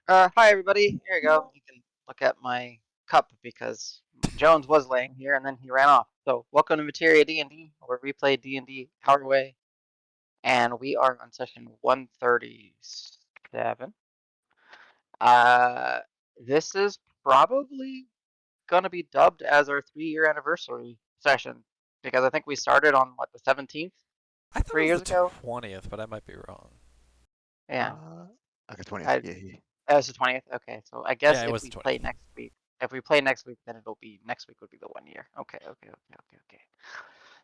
Hi everybody. Here you go. You can look at my cup because Jones was laying here and then he ran off. So welcome to Materia D&D, where we play D&D our way, and we are on session 137. Uh, this is probably gonna be dubbed as our 3-year anniversary session because I think we started on what the 17th I thought it 3 was years the ago. 20th, but I might be wrong. Yeah, Uh, okay, 20th. I Yeah, yeah. That was the 20th. Okay, so I guess Yeah, it if was the we play 20th. next week, then it'll be next week would be the 1 year. Okay.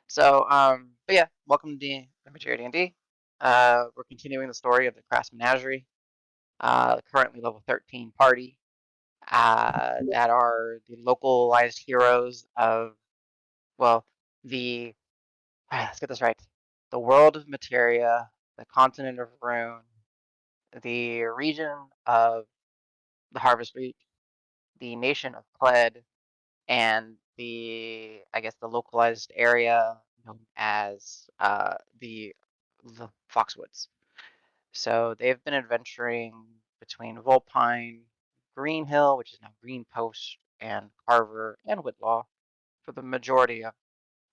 So, but yeah, welcome to the Materia D&D. We're continuing the story of the Crass Menagerie. Currently level 13 party. That are the localized heroes of, well, the, let's get this right. The world of Materia, the continent of Rune, the region of the Harvest Week, the nation of Pled, and I guess the localized area known as the Foxwoods. So they've been adventuring between Volpine, Green Hill, which is now Green Post, and Carver and Whitlaw for the majority of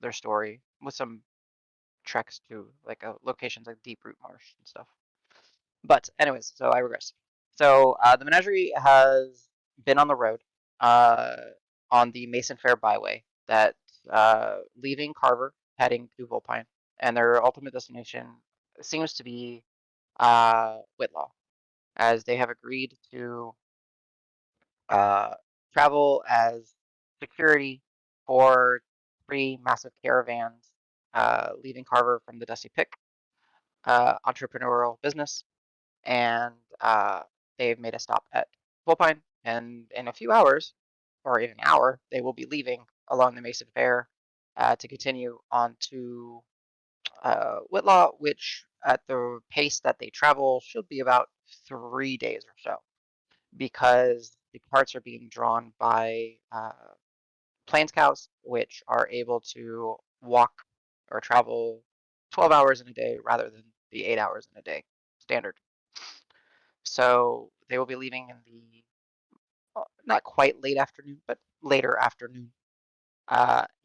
their story, with some treks to like locations like Deep Root Marsh and stuff. But anyways, so I regress. So the menagerie has been on the road uh, on the Mason Fair byway that leaving Carver, heading to Volpine, and their ultimate destination seems to be Whitlaw, as they have agreed to uh, travel as security for 3 massive caravans leaving Carver from the Dusty Pick entrepreneurial business, and they've made a stop at Volpine. And in a few hours, or even an hour, they will be leaving along the Mason Fair to continue on to Whitlaw, which at the pace that they travel should be about 3 days or so, because the carts are being drawn by plains cows, which are able to walk or travel 12 hours in a day rather than the 8 hours in a day standard. So they will be leaving in the not quite late afternoon, but later afternoon,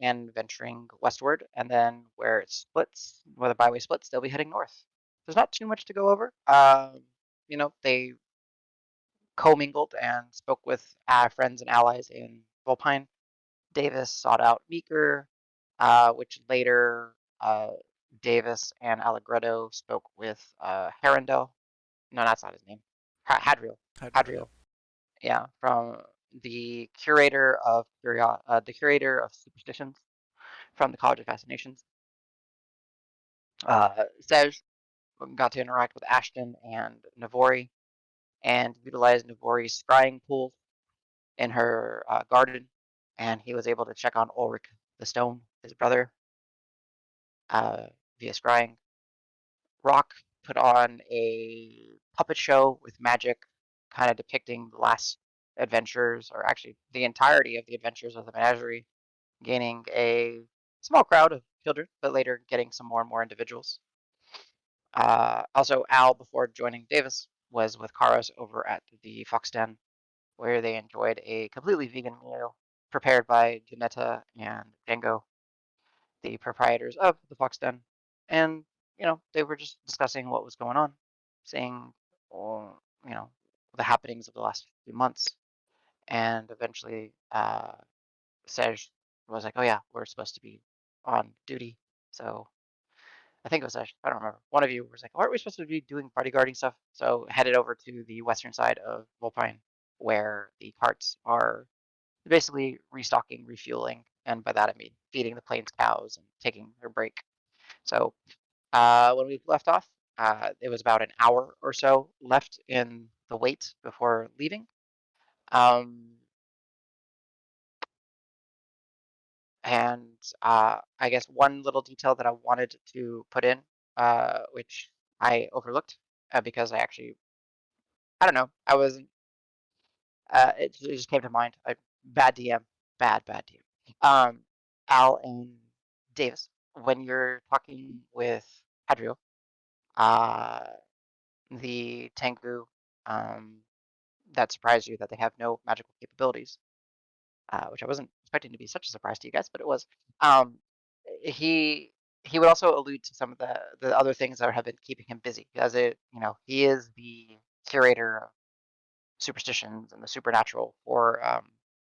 and venturing westward. And then where it splits, where the byway splits, they'll be heading north. There's not too much to go over. They commingled and spoke with friends and allies in Volpine. Davis sought out Meeker, which later Davis and Allegretto spoke with Herondel. No, that's not his name. Hadriel. Yeah. Hadriel. Yeah, from the curator of superstitions from the College of Fascinations. Sej got to interact with Ashton and Navori and utilize Navori's scrying pool in her garden, and he was able to check on Ulrich the Stone, his brother, via scrying. Rock put on a puppet show with magic, kind of depicting the last adventures, or actually the entirety of the adventures of the menagerie, gaining a small crowd of children, but later getting some more and more individuals. Also, Al, before joining Davis, was with Karas over at the Fox Den, where they enjoyed a completely vegan meal prepared by Janetta and Django, the proprietors of the Fox Den. And, they were just discussing what was going on, saying, well, the happenings of the last few months. And eventually, Sej was like, oh, yeah, we're supposed to be on duty. So I think it was Sej, I don't remember. One of you was like, aren't we supposed to be doing bodyguarding stuff? So headed over to the western side of Volpine, where the carts are basically restocking, refueling, and by that I mean feeding the plains cows and taking their break. So when we left off, it was about an hour or so left in the wait before leaving. Um, and I guess one little detail that I wanted to put in, which I overlooked because I don't know, I wasn't, it just came to mind. Bad DM, bad DM. Al and Davis, when you're talking with Hadriel, uh, the Tengu, um, that surprised you that they have no magical capabilities, which I wasn't expecting to be such a surprise to you guys, but it was. Um, he he would also allude to some of the other things that have been keeping him busy, as he is the curator of superstitions and the supernatural for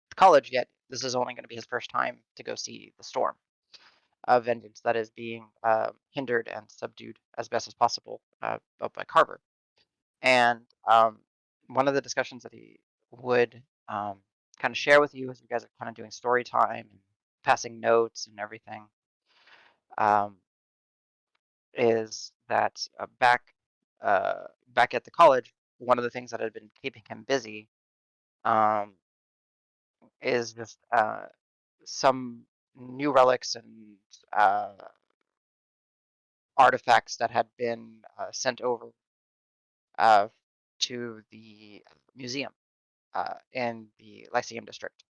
the college. Yet this is only going to be his first time to go see the storm of vengeance that is being hindered and subdued as best as possible by Carver. And one of the discussions that he would kind of share with you as you guys are kind of doing story time and passing notes and everything um, is that back at the college, one of the things that had been keeping him busy um, is just some new relics and artifacts that had been sent over uh, to the museum in the Lyceum District.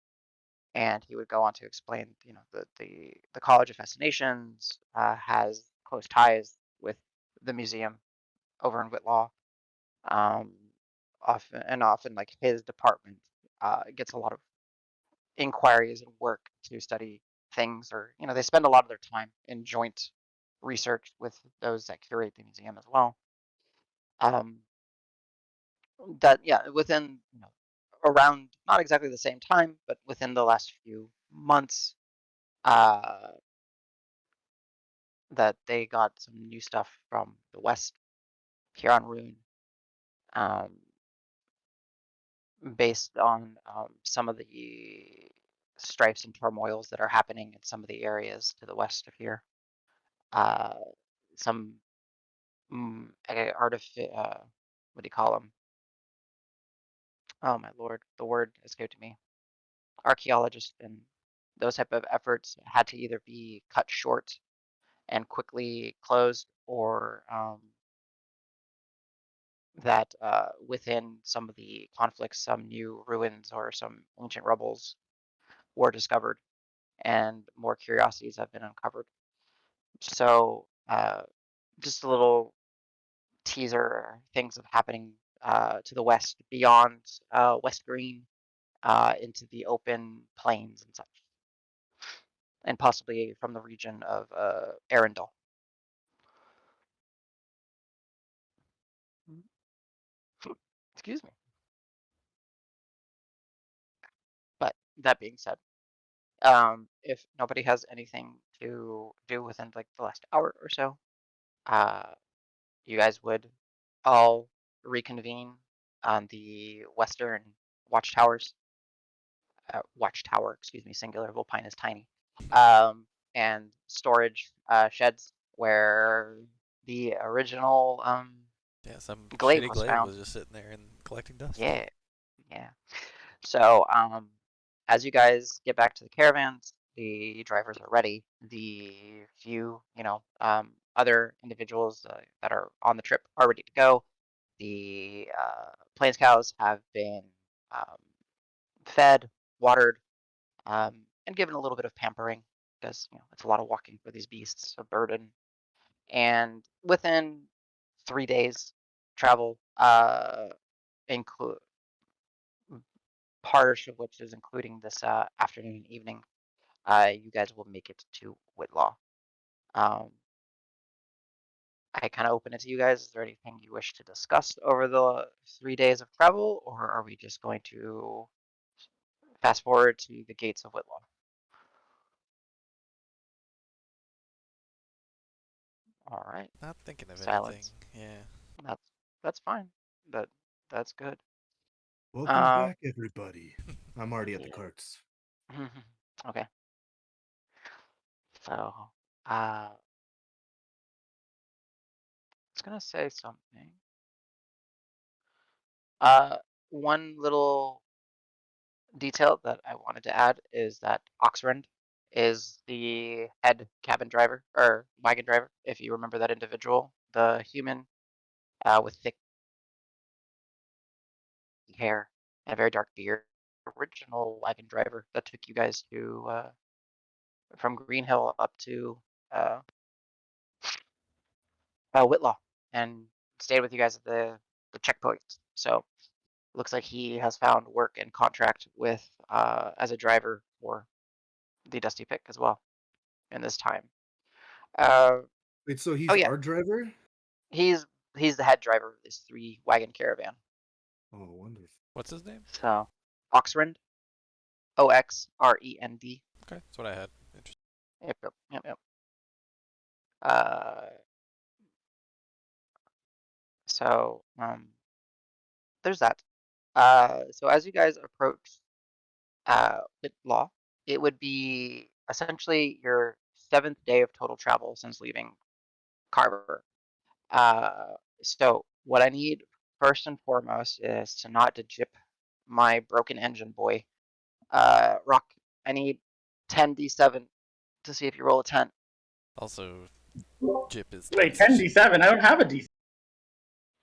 And he would go on to explain, the College of Fascinations has close ties with the museum over in Whitlaw. Um, often, like his department gets a lot of inquiries and work to study things, or they spend a lot of their time in joint research with those that curate the museum as well. Um, that yeah, within around not exactly the same time, but within the last few months, uh, that they got some new stuff from the west here on Rune, um, based on some of the strifes and turmoils that are happening in some of the areas to the west of here. Uh, some what do you call them? Oh my lord, the word escaped me. Archaeologists and those type of efforts had to either be cut short and quickly closed, or that within some of the conflicts, some new ruins or some ancient rubbles were discovered, and more curiosities have been uncovered. So, just a little teaser, things of happening to the west, beyond West Green, into the open plains and such, and possibly from the region of Arundel. Excuse me. But that being said, if nobody has anything to do within like the last hour or so, uh, you guys would all reconvene on the western watchtowers. Watchtower, excuse me, singular. Vulpine is tiny. And storage sheds where the original Yeah, some glaive shitty was glaive found. was just sitting there and collecting dust. Yeah, yeah. So, as you guys get back to the caravans, the drivers are ready. The few, other individuals that are on the trip are ready to go. The plains cows have been um, fed, watered, and given a little bit of pampering, because it's a lot of walking for these beasts, a burden. And within 3 days travel, include part of which is including this afternoon and evening, you guys will make it to Whitlaw. Um, I kind of open it to you guys. Is there anything you wish to discuss over the 3 days of travel, or are we just going to fast forward to the gates of Whitlaw? All right, Not thinking of anything. silence. Yeah. That's that's fine. That that's good. Welcome Um, back, everybody. I'm already at the yeah. carts. Okay. So, I was gonna say something. Uh, one little detail that I wanted to add is that Oxrand is the head cabin driver or wagon driver, if you remember that individual, the human with thick hair and a very dark beard, original wagon driver that took you guys to from Green Hill up to uh, Whitlaw and stayed with you guys at the checkpoint. So looks like he has found work and contract with as a driver for the Dusty Pick as well in this time. Wait, so he's Oh yeah, our driver? he's the head driver of this 3-wagon caravan. Oh, wonderful. What's his name? So Oxrend, Oxrend. Okay, that's what I had. Interesting. Yep. Uh, so there's that. So as you guys approach Whitlaw, it would be essentially your 7th day of total travel since leaving Carver. So what I need first and foremost is to not to jip my broken engine boy. Rock, I need 10d7 to see if you roll a 10. Also, Jip is Wait, twice. 10d7? I don't have a d7.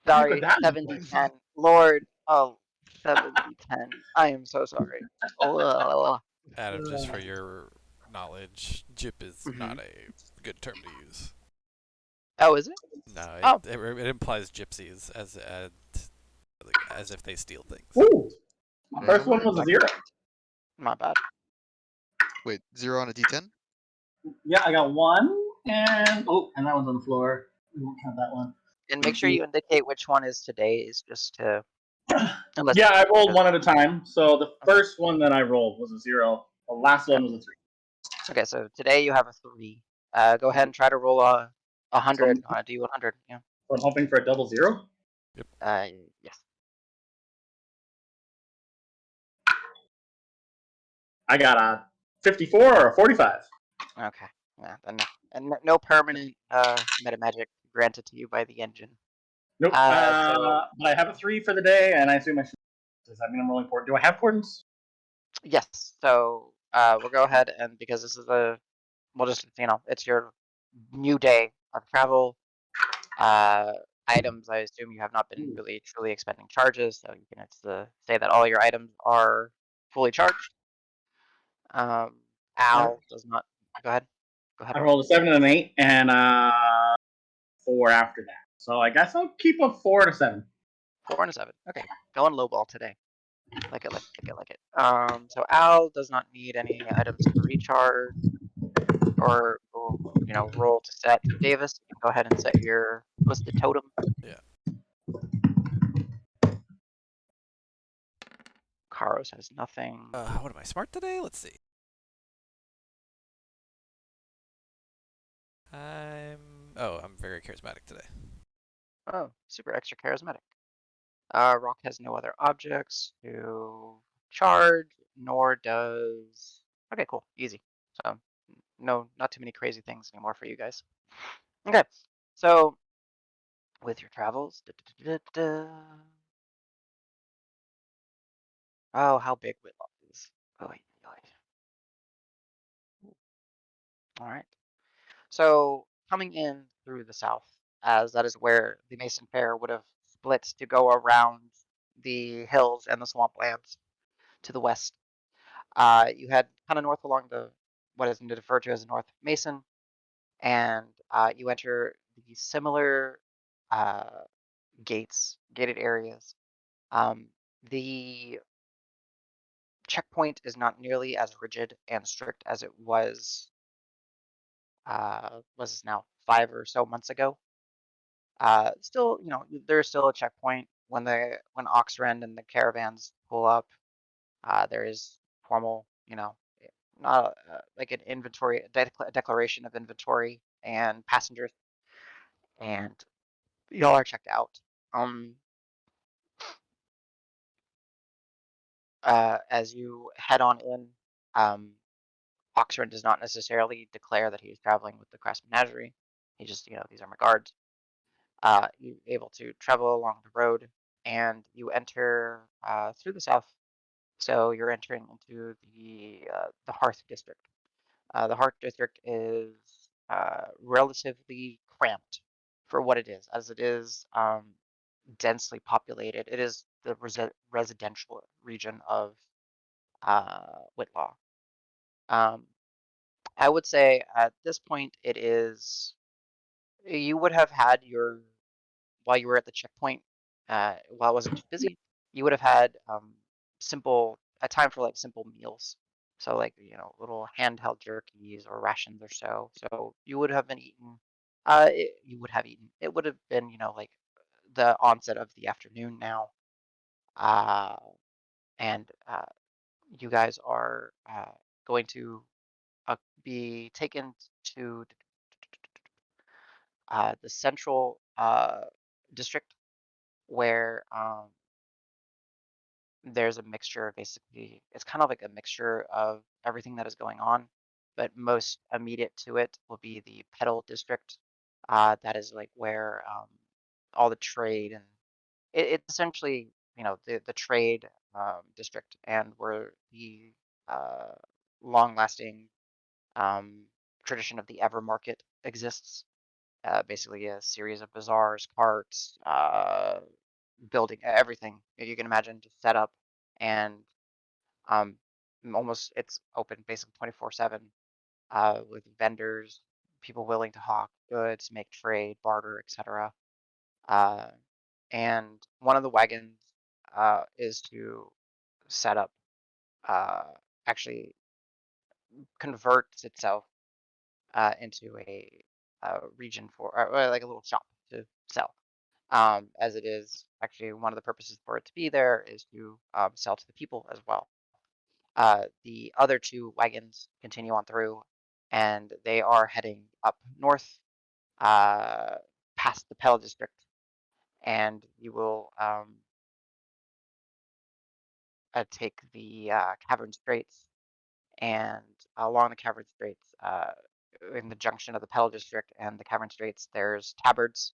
Sorry, that in 7d10. Lord, oh, 7d10. I am so sorry. Ugh. Adam, just for your knowledge, Jip is not Mhm. a good term to use. Oh, is it? No, Oh. it implies gypsies as if they steal things. Ooh! My first one was a 0. My bad. Wait, 0 on a D10? Yeah, I got 1, and that one's on the floor. We won't count that one. And make sure you indicate which one is today's, just to. Unless Yeah, I rolled one at a time. So the first one that I rolled was a 0. The last one was a 3. Okay, so today you have a 3. Go ahead and try to roll a 100 on a D100. Yeah. So I'm hoping for a double 0. Yes. I got a 54 or a 45. Okay. Yeah. And no permanent meta magic granted to you by the engine. Nope. So But I have a 3 for the day, and I assume I should. Does that mean I'm rolling for it? Do I have portents? yes. So we'll go ahead and because this is we'll just it's your new day of travel. Items, I assume you have not been really truly expending charges, so you can say that all your items are fully charged. Al does not. Go ahead. I rolled a 7 and an 8, and 4 after that. So I guess I'll keep a 4 and a 7. 4 and a 7. Okay, going lowball today. Like it. So Al does not need any items to recharge or roll to set. Davis, you can go ahead and set your listed totem. Yeah. Karos has nothing. What am I, smart today? Let's see. I'm very charismatic today. Oh, super extra charismatic. Rock has no other objects to charge, nor does. Okay, cool, easy. So, no, not too many crazy things anymore for you guys. Okay, so with your travels, oh, how big Whitlaw is. Oh, all right. So coming in through the south, as that is where the Mason Fair would have split to go around the hills and the swamplands to the west. You head kind of north along what is referred to as North Mason, and you enter the similar gated areas. The checkpoint is not nearly as rigid and strict as it was now 5 or so months ago. Still, there's still a checkpoint when Oxrend and the caravans pull up. There is formal, not like an inventory, a declaration of inventory and passengers, and y'all are checked out. As you head on in, Oxford does not necessarily declare that he's traveling with the Crass Menagerie. He just, these are my guards. You're able to travel along the road, and you enter through the south. So you're entering into the Hearth District. The Hearth District is relatively cramped for what it is, as it is densely populated. It is the residential region of Whitlaw. I would say at this point it is. You would have had while you were at the checkpoint, while it wasn't too busy. you would have had a time for like simple meals. So like, little handheld jerkies or rations or so. So you would have been eaten. It would have been, like the onset of the afternoon now. Uh, and you guys are going to be taken to the central district where there's a mixture. Basically, it's kind of like a mixture of everything that is going on, but most immediate to it will be the Petal District. That is like where all the trade and it's essentially, the trade district, and where the uh, long-lasting um, tradition of the Ever Market exists. Basically, a series of bazaars, carts, building everything you can imagine to set up, and um, almost it's open basically 24/7 with vendors, people willing to hawk goods, make trade, barter, etc. Uh, and one of the wagons is to set up, uh, actually converts itself into a region for, or like a little shop to sell. As it is actually one of the purposes for it to be there is to sell to the people as well. The other two wagons continue on through, and they are heading up north uh, past the Pell District, and you will take the Cavern Straits, and along the Cavern Straits, in the junction of the Pell District and the Cavern Straits, there's Tabard's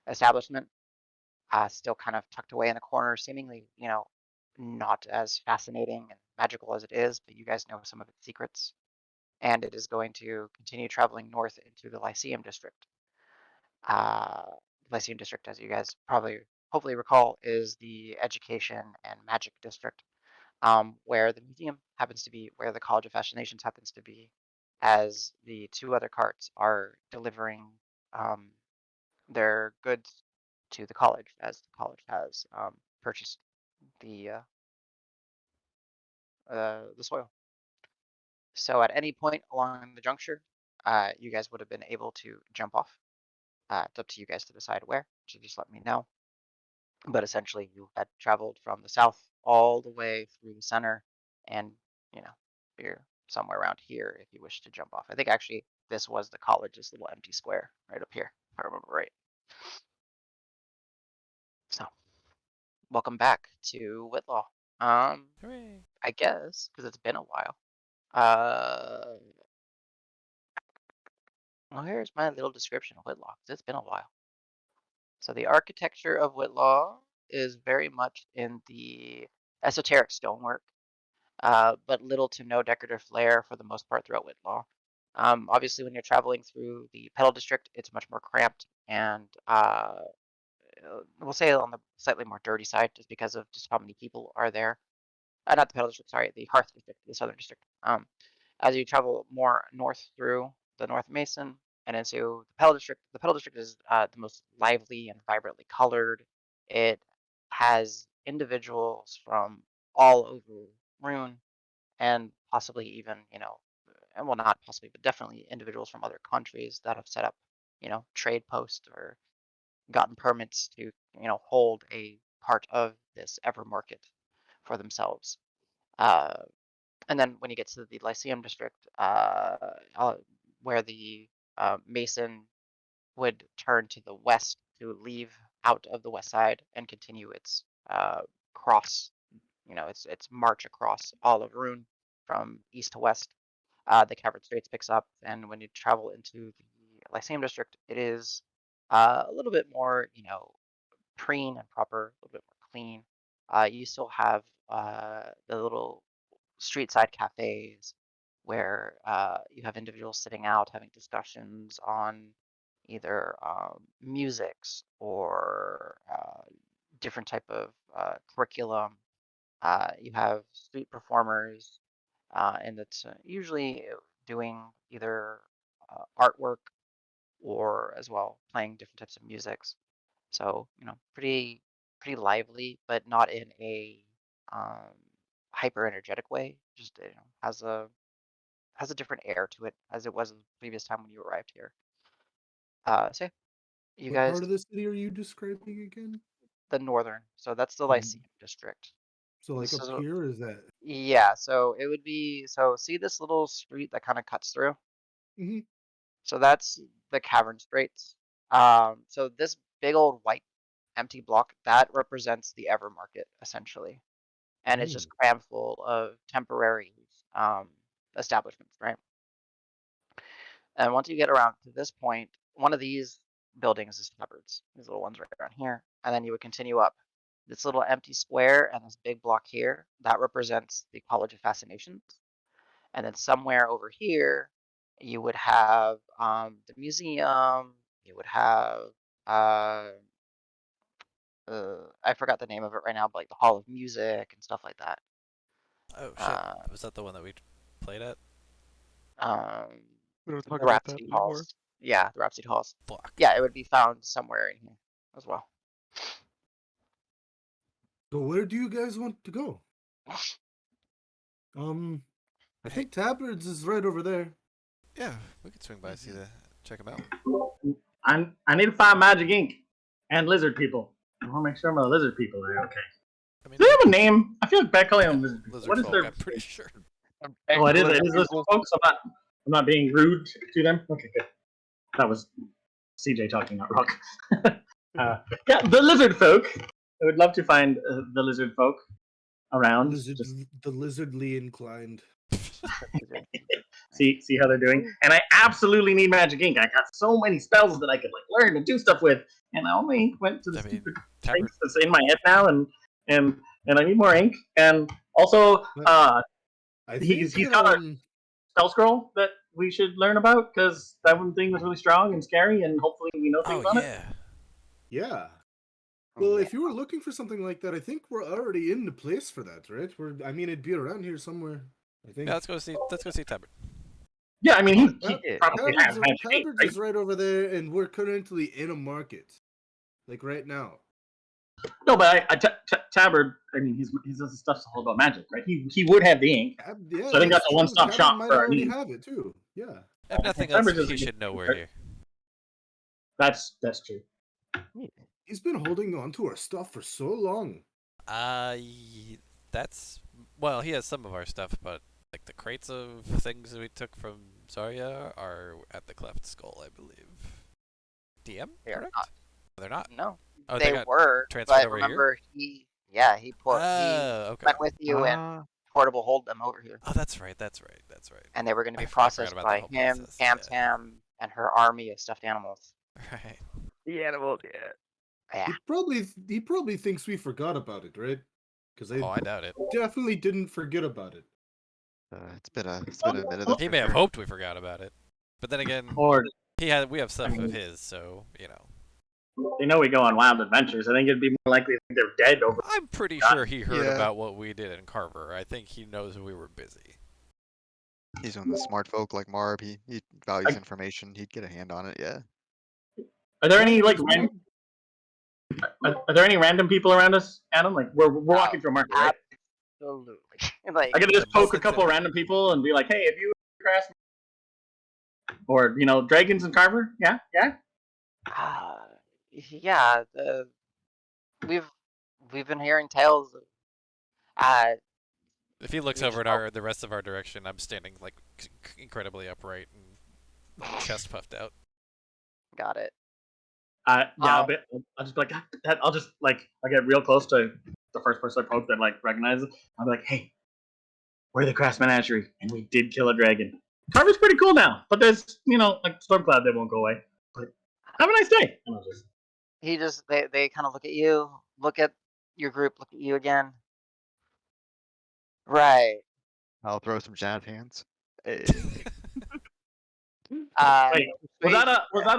establishment, still kind of tucked away in a corner, seemingly, not as fascinating and magical as it is, but you guys know some of its secrets. And it is going to continue traveling north into the Lyceum District. Uh, Lyceum District, as you guys probably hopefully recall, is the education and magic district, where the museum happens to be, where the College of Fascinations happens to be, as the two other carts are delivering their goods to the college, as the college has purchased the soil. So at any point along the juncture, you guys would have been able to jump off. It's up to you guys to decide where, so just let me know. But essentially, you had traveled from the south all the way through the center, and you're somewhere around here if you wish to jump off. I think actually this was the college's little empty square right up here, if I remember right. So, welcome back to Whitlaw. Hooray! I guess because it's been a while. Uh, well, here's my little description of Whitlaw, 'cause it's been a while. So the architecture of Whitlaw is very much in the esoteric stonework, but little to no decorative flair for the most part throughout Whitlaw. Obviously, when you're traveling through the Petal District, it's much more cramped and we'll say on the slightly more dirty side, just because of just how many people are there. Not the Petal District, sorry, the Hearth District, the Southern District. As you travel more north through the North Mason and into the Petal District is the most lively and vibrantly colored. It has individuals from all over Rune, and possibly even, and well, not possibly, but definitely individuals from other countries that have set up, trade posts or gotten permits to, hold a part of this ever market for themselves. Uh, and then when you get to the Lyceum District, where the Mason would turn to the west to leave out of the west side and continue its cross, its march across all of Rune from east to west. The Cavern Straits picks up, and when you travel into the Lyceum District, it is a little bit more, preen and proper, a little bit more clean. You still have the little street side cafes where you have individuals sitting out having discussions on either musics or different type of curriculum. You have street performers, and it's usually doing either artwork or as well playing different types of musics. So, pretty pretty lively, but not in a hyper energetic way. Just has a different air to it as it was the previous time when you arrived here. So yeah, you What guys, part of the city are you describing again? the northern, so that's the Lyceum District. So like This up is here, or is that? yeah, so it would be, so see this little street that kind of cuts through? Mhm. So that's the Cavern Straits. So this big old white empty block, that represents the Ever Market, essentially. And it's just crammed full of temporary establishments, right? And once you get around to this point, one of these buildings is Separators, these little ones right around here. And then you would continue up. This little empty square and this big block here, that represents the College of Fascinations. And then somewhere over here, you would have the museum, you would have, I forgot the name of it right now, but like the Hall of Music and stuff like that. Oh shit, was that the one that we played at? We don't The talk about that Rhapsody anymore. Halls. Yeah, the Rhapsody Halls. Block. Yeah, it would be found somewhere in here as well. So where do you guys want to go? I think Tabards is right over there. Yeah, we could swing by, see the check them out. I need to find magic ink and lizard people. I want to make sure my lizard people are okay. I mean, Do they have a name? I feel like bad calling them lizard people. lizard What is folk, their? I'm pretty sure. Oh, it is lizard folks. I'm not being rude to them. Okay, good. That was CJ talking, not Rock. Yeah, the lizard folk. I would love to find the lizard folk around. The lizardly inclined. See how they're doing. And I absolutely need magic ink. I got so many spells that I could like learn and do stuff with, and I only went to the stupid things that's in my head now, and I need more ink. And also, he's got a spell scroll that we should learn about because that one thing was really strong and scary, and hopefully we know things on it. Yeah. Well, if you were looking for something like that, I think we're already in the place for that, right? I mean, it'd be around here somewhere. I think. Yeah, let's go see Tabard. Yeah, I mean, he probably has magic ink, Tabards is right over there, and we're currently in a market, like right now. No, but Tabard, I mean, he's does stuff all about magic, right? He would have the ink. Yeah, so I think that's a one-stop shop might for our already needs. have it too. Yeah. If nothing else, he should know we're here. That's true. He's been holding on to our stuff for so long. That's well, he has some of our stuff, but like the crates of things that we took from Zarya are at the Cleft Skull, I believe. DM? They are correct? not. They're not. No, Oh, they got were. transferred But over remember, here? he okay. went with you and portable hold them over here. Oh, that's right. And they were going to be I forgot processed about by the whole him, process, Tam yeah. Tam, and her army of stuffed animals. Right. The animals, yeah. Yeah. He probably thinks we forgot about it, right? Because I doubt it. definitely didn't forget about it. It's been a minute. That's He for may have sure. hoped we forgot about it, but then again, Or we have stuff of his, so you know. they know we go on wild adventures. I think it'd be more likely they're dead over. I'm pretty sure he heard about what we did in Carver. I think he knows we were busy. He's one of the smart folk like Marb. He values information. He'd get a hand on it. Yeah. Are there any like are there any random people around us, Adam? Like we're walking through a market, right? Absolutely. Like, I could just poke a couple random people and be like, "Hey, if you crash, or dragons and Carver, yeah." Yeah. We've been hearing tales of. If he looks over at the rest of our direction, I'm standing like incredibly upright and chest puffed out. Got it. I'll just be like, I'll just like, I get real close to the first person I poke that like recognizes. I'll be like, hey, we're the Crass Menagerie, and we did kill a dragon. Carver's pretty cool now, but there's like Stormcloud that won't go away. But have a nice day. And I'll just... they kind of look at you, look at your group, look at you again. Right. I'll throw some jazz hands. Hey. Wait, was that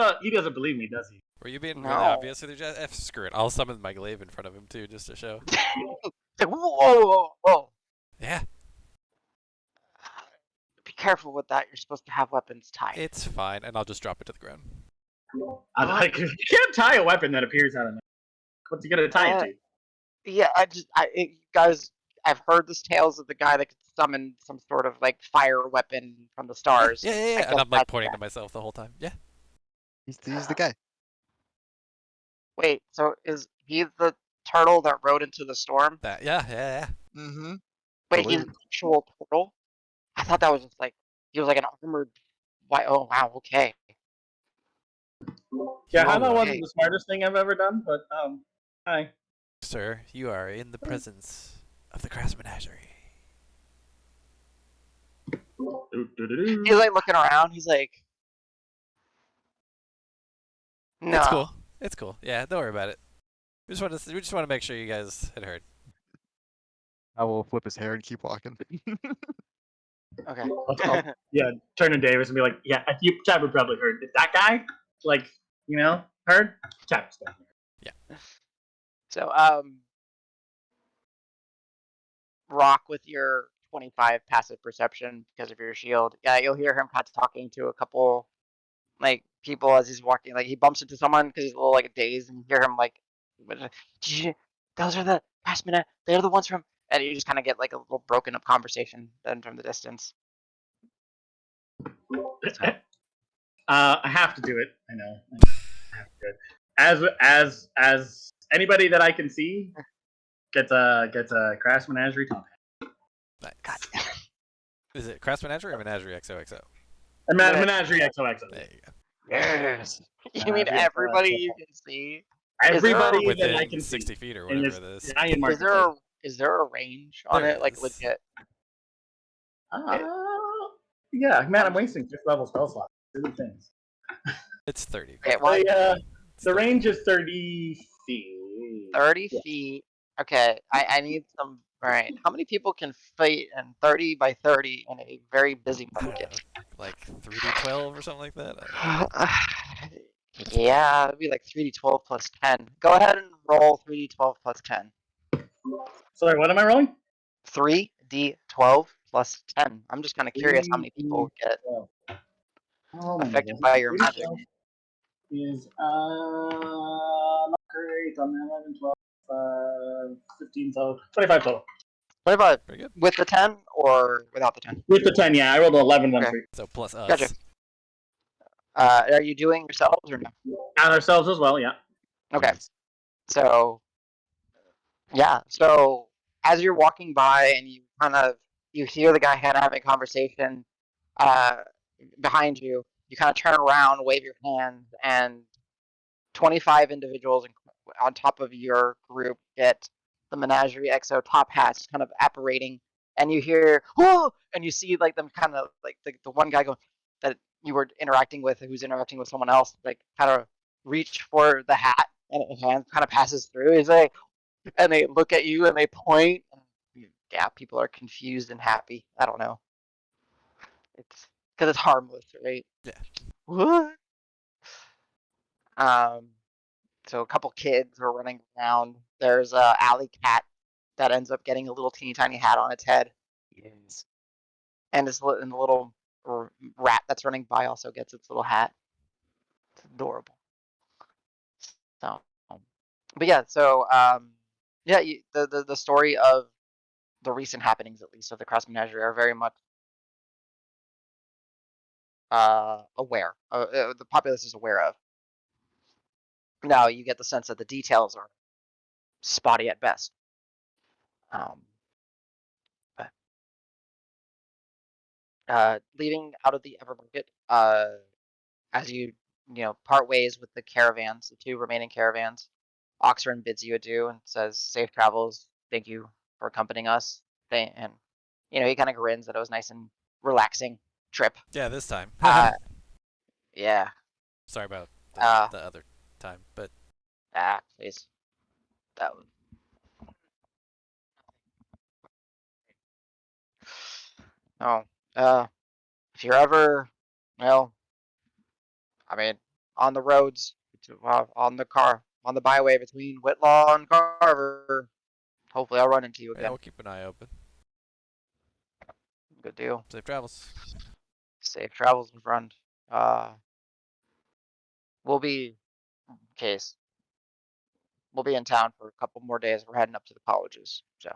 a? He doesn't believe me, does he? Were you being really obvious with your jazz? Screw it. I'll summon my glaive in front of him too, just to show. Like, whoa. Yeah. Be careful with that. You're supposed to have weapons tied. It's fine, and I'll just drop it to the ground. I'm like, you can't tie a weapon that appears out of nowhere. What's he gonna tie it to? Yeah, guys, I've heard the tales of the guy that could summon some sort of like fire weapon from the Yeah, stars. yeah, yeah, I yeah. And guess I'm like that's pointing that. to myself the whole time. Yeah. He's the guy. Wait, so is he the turtle that rode into the storm? That. Yeah, yeah, yeah. Mm-hmm. Wait, he's an actual turtle? I thought that was just like he was like an armored. Why? Oh wow, okay. Yeah, You, Hana wasn't Okay. the smartest thing I've ever done, but hi. sir, you are in the presence of the Crass Menagerie. He's like looking around. He's like, It's no. cool. It's cool. Yeah, don't worry about it. We just want to make sure you guys had heard. I will flip his hair and keep walking. Okay. Yeah, turn to Davis and be like, yeah, you Chapter probably heard. If that guy, like, heard? Chapter's down there. So rock with your 25 passive perception because of your shield. Yeah, you'll hear him kind of talking to a couple like people as he's walking. Like he bumps into someone because he's a little like dazed, and you hear him like, "Those are the Craftsmen. They're the ones from." And you just kind of get like a little broken up conversation then from the distance. I have to do it. I know. I have to do it. As anybody that I can see gets a Crash Menagerie top hat. Nice. God. Is it Crass Menagerie or Menagerie XOXO? A Menagerie XOXO. There you go. Yes. You mean Yeah, everybody you can see? Everybody Is that I Within can 60 see feet or in whatever this it is. giant marketplace. Is there a range on There it? Like is. legit? Yeah, man, I'm wasting 5th level spell slots. Silly things. It's 30. Okay, well, The range is 30 feet. 30 feet. Okay, I need some. All right, how many people can fit in 30 by 30 in a very busy I don't market? know, like 3d12 or something like that. I don't know. Yeah, it'd be like 3d12 plus 10. Go ahead and roll 3d12 plus 10. Sorry, what am I rolling? 3d12 plus 10. I'm just kind of curious how many people get Oh my affected God. by your magic. Is not great on 11, 12, 15, so 25 total. 25 Very good. with the 10 or without the 10? With the 10, yeah, I rolled an 11 one Okay. streak. So plus us. Gotcha. Are you doing yourselves or no? And ourselves as well, yeah. Okay. So yeah. So as you're walking by and you hear the guy kind of having a conversation behind you, you kind of turn around, wave your hand, and 25 individuals on top of your group get the Menagerie XO top hats kind of apparating, and you hear whoa, and you see like them kind of like the one guy that you were interacting with, who's interacting with someone else, like kind of reach for the hat, and his hand kind of passes through. He's like, and they look at you and they point. And, yeah, people are confused and happy. I don't know. It's because it's harmless, right? Yeah. What? So a couple kids are running around. There's a alley cat that ends up getting a little teeny tiny hat on its head. Yes. And the little rat that's running by also gets its little hat. It's adorable. So, but yeah, so yeah, the story of the recent happenings, at least of the Crass Menagerie, are very much aware. The populace is aware of. Now you get the sense that the details are spotty at best. But leaving out of the Evermarket, as you part ways with the caravans, the 2 remaining caravans, Oxford bids you adieu and says, "Safe travels. Thank you for accompanying us." And he kind of grins that it was nice and relaxing trip. Yeah, this time. Yeah. Sorry about the other time, but Please. That was. Oh, if you're ever, well, I mean, on the roads, on the byway between Whitlaw and Carver, hopefully I'll run into you yeah, again. we'll keep an eye open. Good deal. Safe travels. Safe travels, my friend. We'll be, in case we'll be in town for a couple more days. We're heading up to the colleges. So,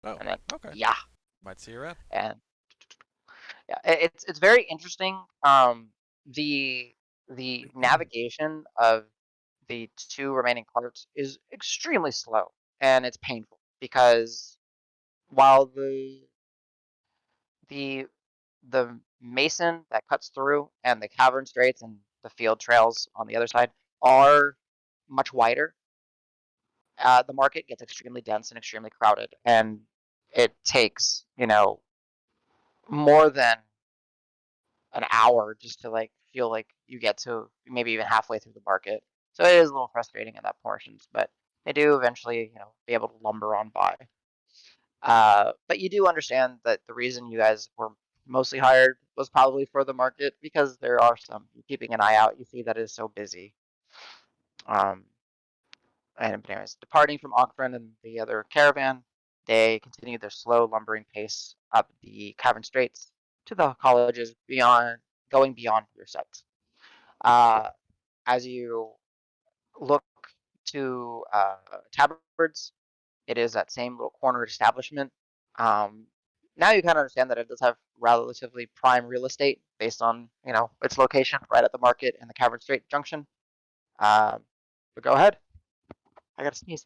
Oh, and then, okay. yeah, Might see you around. and yeah, it's very interesting. The navigation of the 2 remaining carts is extremely slow, and it's painful because while the the mason that cuts through and the cavern straits and the field trails on the other side are much wider, the market gets extremely dense and extremely crowded, and it takes more than an hour just to like feel like you get to maybe even halfway through the market. So it is a little frustrating in that portions, but they do eventually be able to lumber on by. But you do understand that the reason you guys were mostly hired was probably for the market because there are some keeping an eye out. You see that it is so busy. And anyways, departing from Ogfriend and the other caravan, they continue their slow lumbering pace up the cavern straits to the colleges going beyond your sights. As you look to tabards, it is that same little corner establishment. Now you kind of understand that it does have relatively prime real estate based on its location right at the market and the Cavern Strait junction. But go ahead. I gotta sneeze.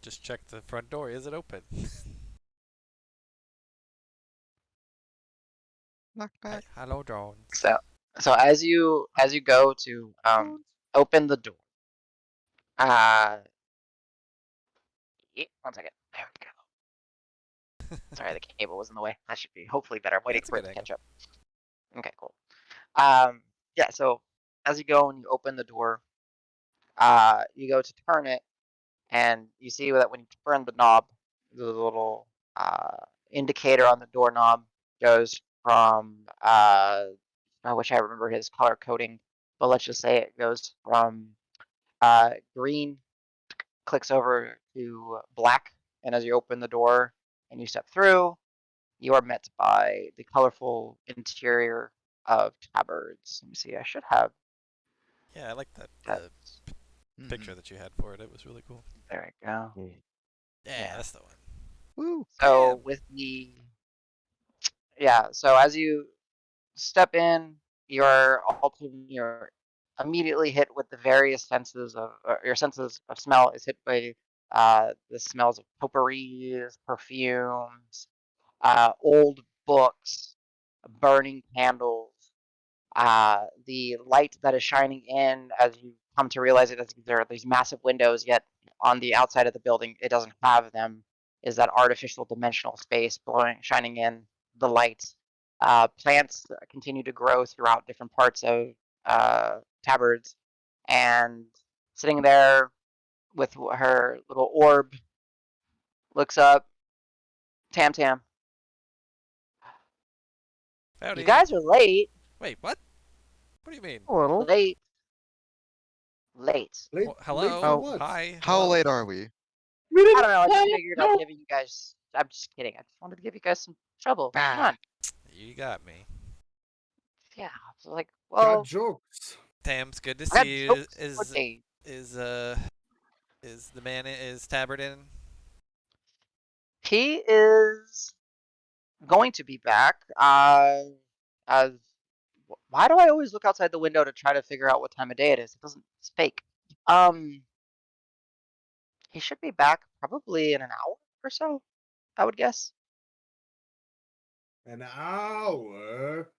Just check the front door. Is it open? Knock back. Hello, drones. So as you go to open the door, one second. There we go. Sorry, the cable was in the way. That should be hopefully better. I'm waiting That's a for it good to angle. catch up. Okay, cool. Yeah. So as you go and you open the door, you go to turn it, and you see that when you turn the knob, the little indicator on the doorknob goes from I wish I remember his color coding, but let's just say it goes from green, clicks over to black, and as you open the door and you step through, you are met by the colorful interior of tabards. Let me see. I should have Yeah, I like that that. picture that you had for it. It was really cool. There we go. Yeah, that's the one. Woo. So Damn. with so as you step in, you're immediately hit with the various senses of your senses of smell is hit by the smells of potpourris, perfumes, old books, burning candles. The light that is shining in as you come to realize it, there are these massive windows, yet on the outside of the building it doesn't have them, is that artificial dimensional space shining in the light. Plants continue to grow throughout different parts of tabards, and sitting there with her little orb, looks up. Tam Tam, Howdy. you guys are late. Wait, what? What do you mean? A little. Late. Late, Hello. late for what? Hi. How hello. late are we? I don't know. I just figured I'd give you guys. I'm just kidding. I just wanted to give you guys some trouble. Come on. You got me. Yeah. So like, Got well, jokes. Tam's good to I got see you. jokes for Is days. is the man is Tabard in? He is going to be back. As why do I always look outside the window to try to figure out what time of day it is? It doesn't. It's fake. He should be back probably in an hour or so. I would guess. An hour.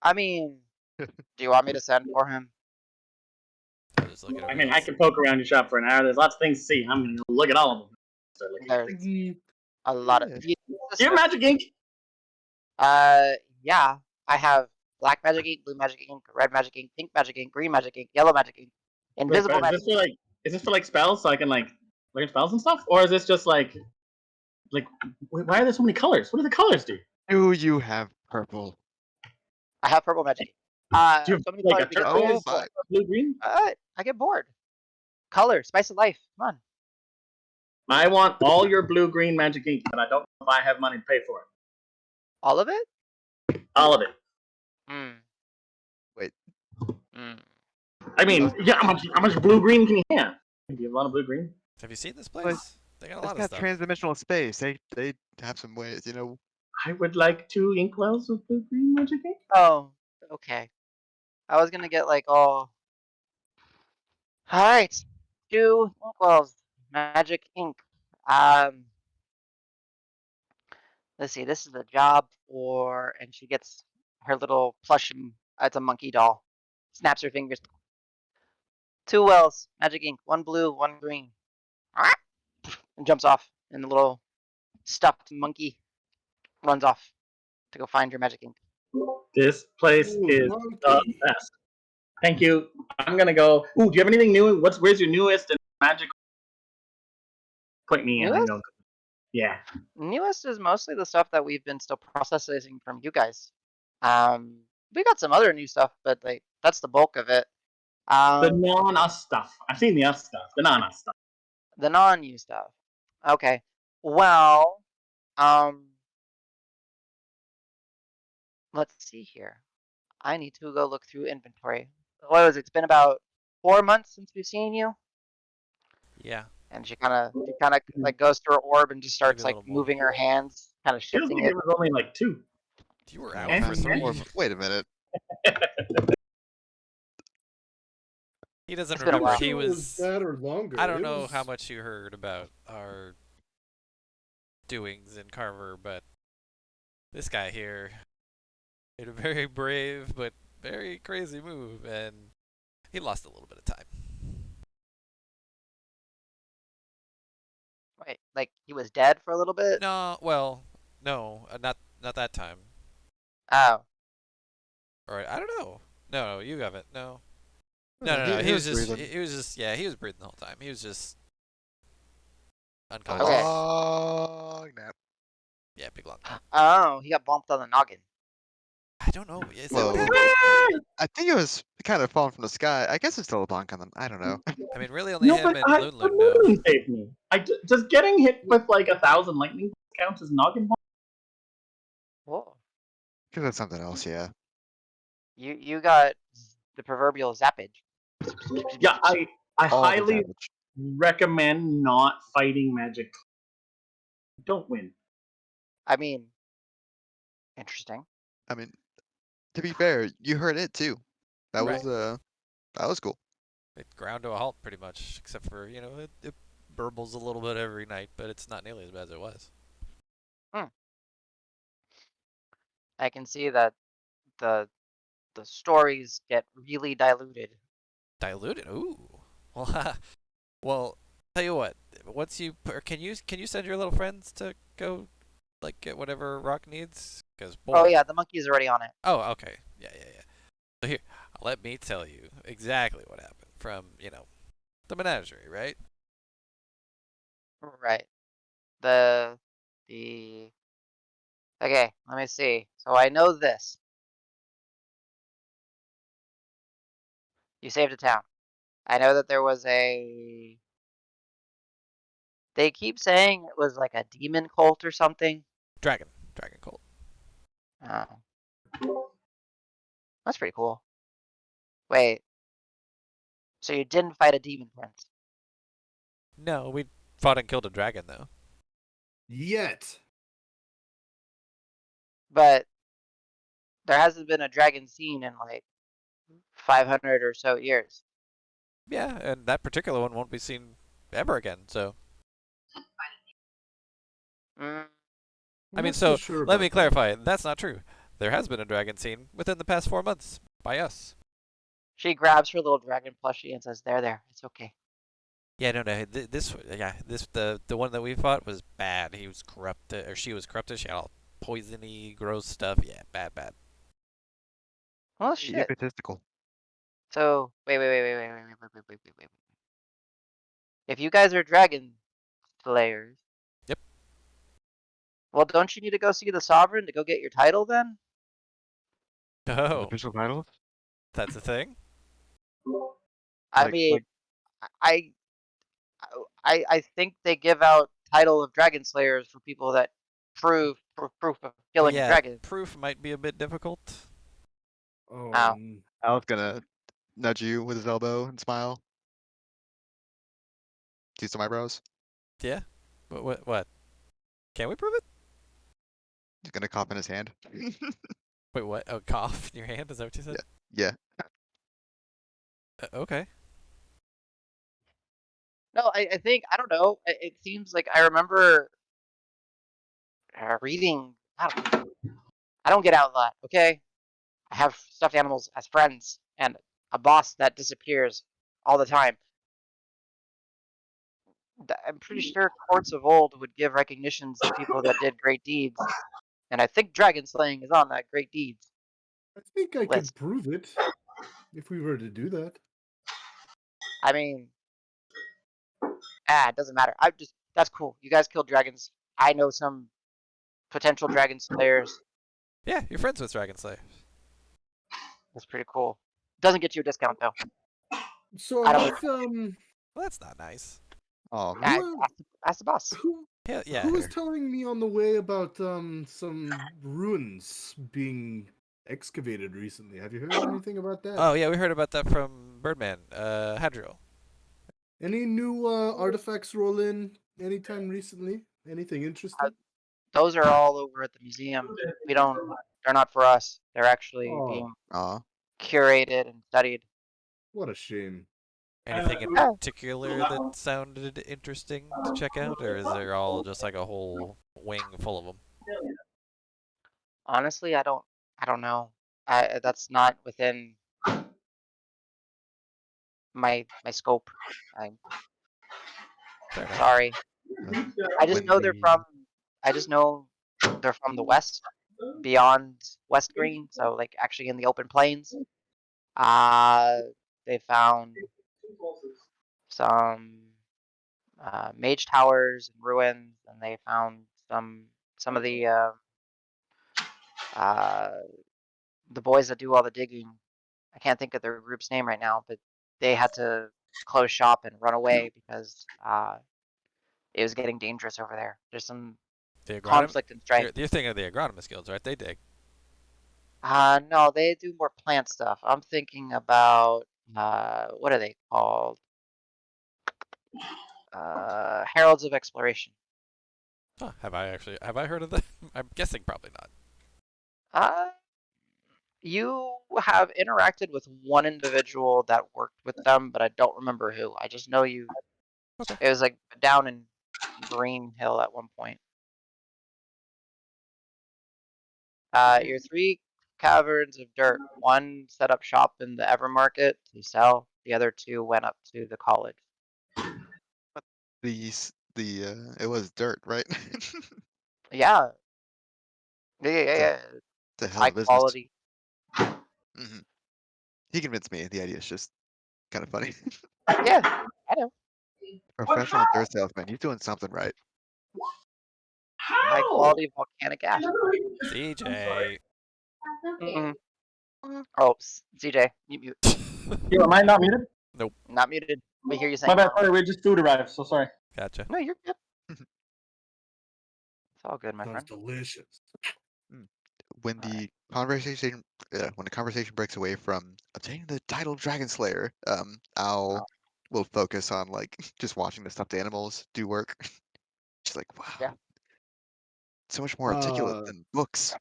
I mean, do you want me to send for him? I'll just look at I him. mean, I can poke around your shop for an hour. There's lots of things to see. I'm gonna look at all of them. Start looking at There's things. a lot of. Yeah. Do you have magic ink? Yeah, I have black magic ink, blue magic ink, red magic ink, pink magic ink, green magic ink, yellow magic ink, invisible Is magic. this for like spells so I can like look at spells and stuff, or is this just like why are there so many colors? What do the colors do? Do you have purple? I have purple magic ink. Do you have So many like colors a because Oh turquoise, my. blue, green? I get bored. Color, spice of life. Come on. I want all your blue green magic ink, but I don't know if I have money to pay for it. All of it? All of it. Hmm. Wait. Hmm. I mean, yeah, how much blue green can you have? Do you have a lot of blue green? Have you seen this But place? They got a It's lot of got stuff. transdimensional space. They have some ways, you know. I would like 2 inkwells with blue green magic ink. Oh, okay. I was gonna get like all. All right, 2 inkwells, magic ink. Let's see. This is a job for, and she gets her little plush. It's a monkey doll. Snaps her fingers. 2 wells, magic ink. 1 blue, 1 green. And jumps off, and the little stuffed monkey runs off to go find her magic ink. This place Ooh, is the monkey. best. Thank you. I'm gonna go. Ooh, do you have anything new? Where's your newest and magic? Point me in. I'm Newest? going. Yeah. Newest is mostly the stuff that we've been still processing from you guys. We got some other new stuff, but like that's the bulk of it. The non-us stuff. I've seen the us stuff. The non-us stuff. The non-new stuff. Okay. Well, let's see here. I need to go look through inventory. What was it? It's been about 4 months since we've seen you. Yeah. And she kind of like goes through her orb and just starts Maybe a like little more. moving her hands, kind of Feels shifting like it. it was only like 2. You were Oh, out And- for 3. Wait a minute. He doesn't It's been a remember. while. He It was. that or longer. I don't It know was- how much you heard about our doings in Carver, but this guy here made a very brave but very crazy move, and he lost a little bit of time. Wait, like he was dead for a little bit? No, well, no, not that time. Oh, Or I don't know. No, you haven't. No. Yeah, No. He was just. breathing. He was just. Yeah, he was breathing the whole time. He was just A unconscious. Okay. long nap. Yeah, big long. oh, he got bumped on the noggin. I don't know. Is that Well, what happened? I think it was kind of falling from the sky. I guess it's still a bonk on them. I don't know. I mean, really, only No, him but and I, Loon know. Loon saved me. Does getting hit with like 1,000 lightning count as noggin bomb? Whoa. Because that's something else, yeah. You got the proverbial zappage. Yeah, I All the highly damage. recommend not fighting magic. Don't win. I mean, interesting. I mean, to be fair, you heard it too. That Right. was cool. It ground to a halt pretty much, except for it burbles a little bit every night, but it's not nearly as bad as it was. I can see that the stories get really diluted. Diluted. Ooh. Well, well. Tell you what. Once you can you send your little friends to go like get whatever Rock needs? Because boy. Oh yeah, the monkey's already on it. Oh, okay. Yeah. So here, let me tell you exactly what happened from the menagerie, right? Right. The okay, let me see. So I know this. You saved a town. I know that there was a. They keep saying it was like a demon cult or something. Dragon cult. Oh, that's pretty cool. Wait. So you didn't fight a demon prince? No, we fought and killed a dragon though. Yet. But there hasn't been a dragon seen in like 500 or so years. Yeah, and that particular one won't be seen ever again. So Mm, I mean, Not so so sure let about me that. clarify. That's not true. There has been a dragon seen within the past 4 months by us. she grabs her little dragon plushie and says, "There, it's okay." Yeah, no. The one that we fought was bad. He was corrupted, or she was corrupted. She had all poisony, gross stuff. Yeah, bad. Oh shit. Egotistical. So wait. If you guys are dragon slayers, Yep. well, don't you need to go see the sovereign to go get your title then? Oh, Official titles? that's a thing. I Like- mean, like- I think they give out title of dragon slayers for people that proof of killing a Yeah, dragon. proof might be a bit difficult. Oh, Ow. I was gonna nudge you with his elbow and smile. See some eyebrows. Yeah. What? Can we prove it? He's gonna cough in his hand. Wait, what? Oh, cough in your hand? Is that what you said? Yeah. Okay. No, I think I don't know. It seems like I remember reading. I don't get out a lot. Okay, I have stuffed animals as friends and a boss that disappears all the time. I'm pretty sure courts of old would give recognitions to people that did great deeds, and I think dragon slaying is on that great deeds I think I list. could prove it if we were to do that. I mean, it doesn't matter. That's cool. You guys killed dragons. I know some potential dragon slayers. Yeah, you're friends with Dragon Slayer. That's pretty cool. Doesn't get you a discount though. So I don't have Well, that's not nice. Oh man. ask the boss. Yeah. who was Here. telling me on the way about some ruins being excavated recently? Have you heard anything about that? Oh yeah, we heard about that from Birdman. Hadriel. Any new artifacts roll in anytime recently? Anything interesting? Those are all over at the museum. We don't. They're not for us. They're actually Oh, being Aw. curated and studied. what a shame. Anything in Yeah. particular that sounded interesting to check out, or is there all just like a whole wing full of them? Honestly, I don't know. That's not within my scope. I'm Fair enough. sorry. I just When know they're the from. I just know they're from the west, beyond West Green. So like actually in the open plains. Uh, they found some mage towers and ruins, and they found some of uh, the boys that do all the digging. I can't think of their group's name right now, but they had to close shop and run away because it was getting dangerous over there. There's some The agronom. conflict and strife. You're thinking of the agronomist guilds, right? They dig. No, they do more plant stuff. I'm thinking about what are they called? Heralds of Exploration. Huh, have I heard of them? I'm guessing probably not. Uh, you have interacted with one individual that worked with them, but I don't remember who. I just know you. Okay. It was like down in Green Hill at one point. Your three caverns of dirt. One set up shop in the Evermarket to sell. The other two went up to the college. it was dirt, right? Yeah, yeah. It's a It's hell high of a business. quality. Hmm. He convinced me. The idea is just kind of funny. Yeah, I know. Professional dirt salesman. He's doing something right. High quality volcanic ash. CJ. Mm-mm. Oh, CJ, mute. Yo, am I not muted? Not muted. We hear you My saying bad. normal. Sorry, we just food arrived. So sorry. Gotcha. No, you're good. It's all good, my Sounds friend. delicious. When All right. the conversation breaks away from obtaining the title Dragon Slayer, we'll focus on like just watching the stuffed animals do work. Just like wow, Yeah. so much more articulate than books.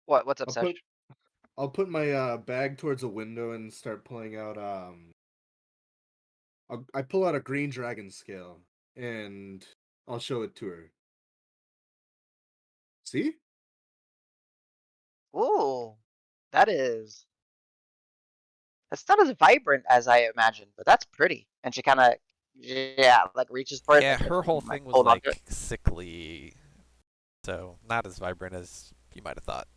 What's up, Sesh? I'll put my bag towards a window and start pulling out I pull out a green dragon scale and I'll show it to her. See? Ooh, that is. It's not as vibrant as I imagined, but that's pretty. And she kind of, like reaches for it. Yeah, And her whole like, thing was hold on to it. like sickly, so not as vibrant as you might have thought.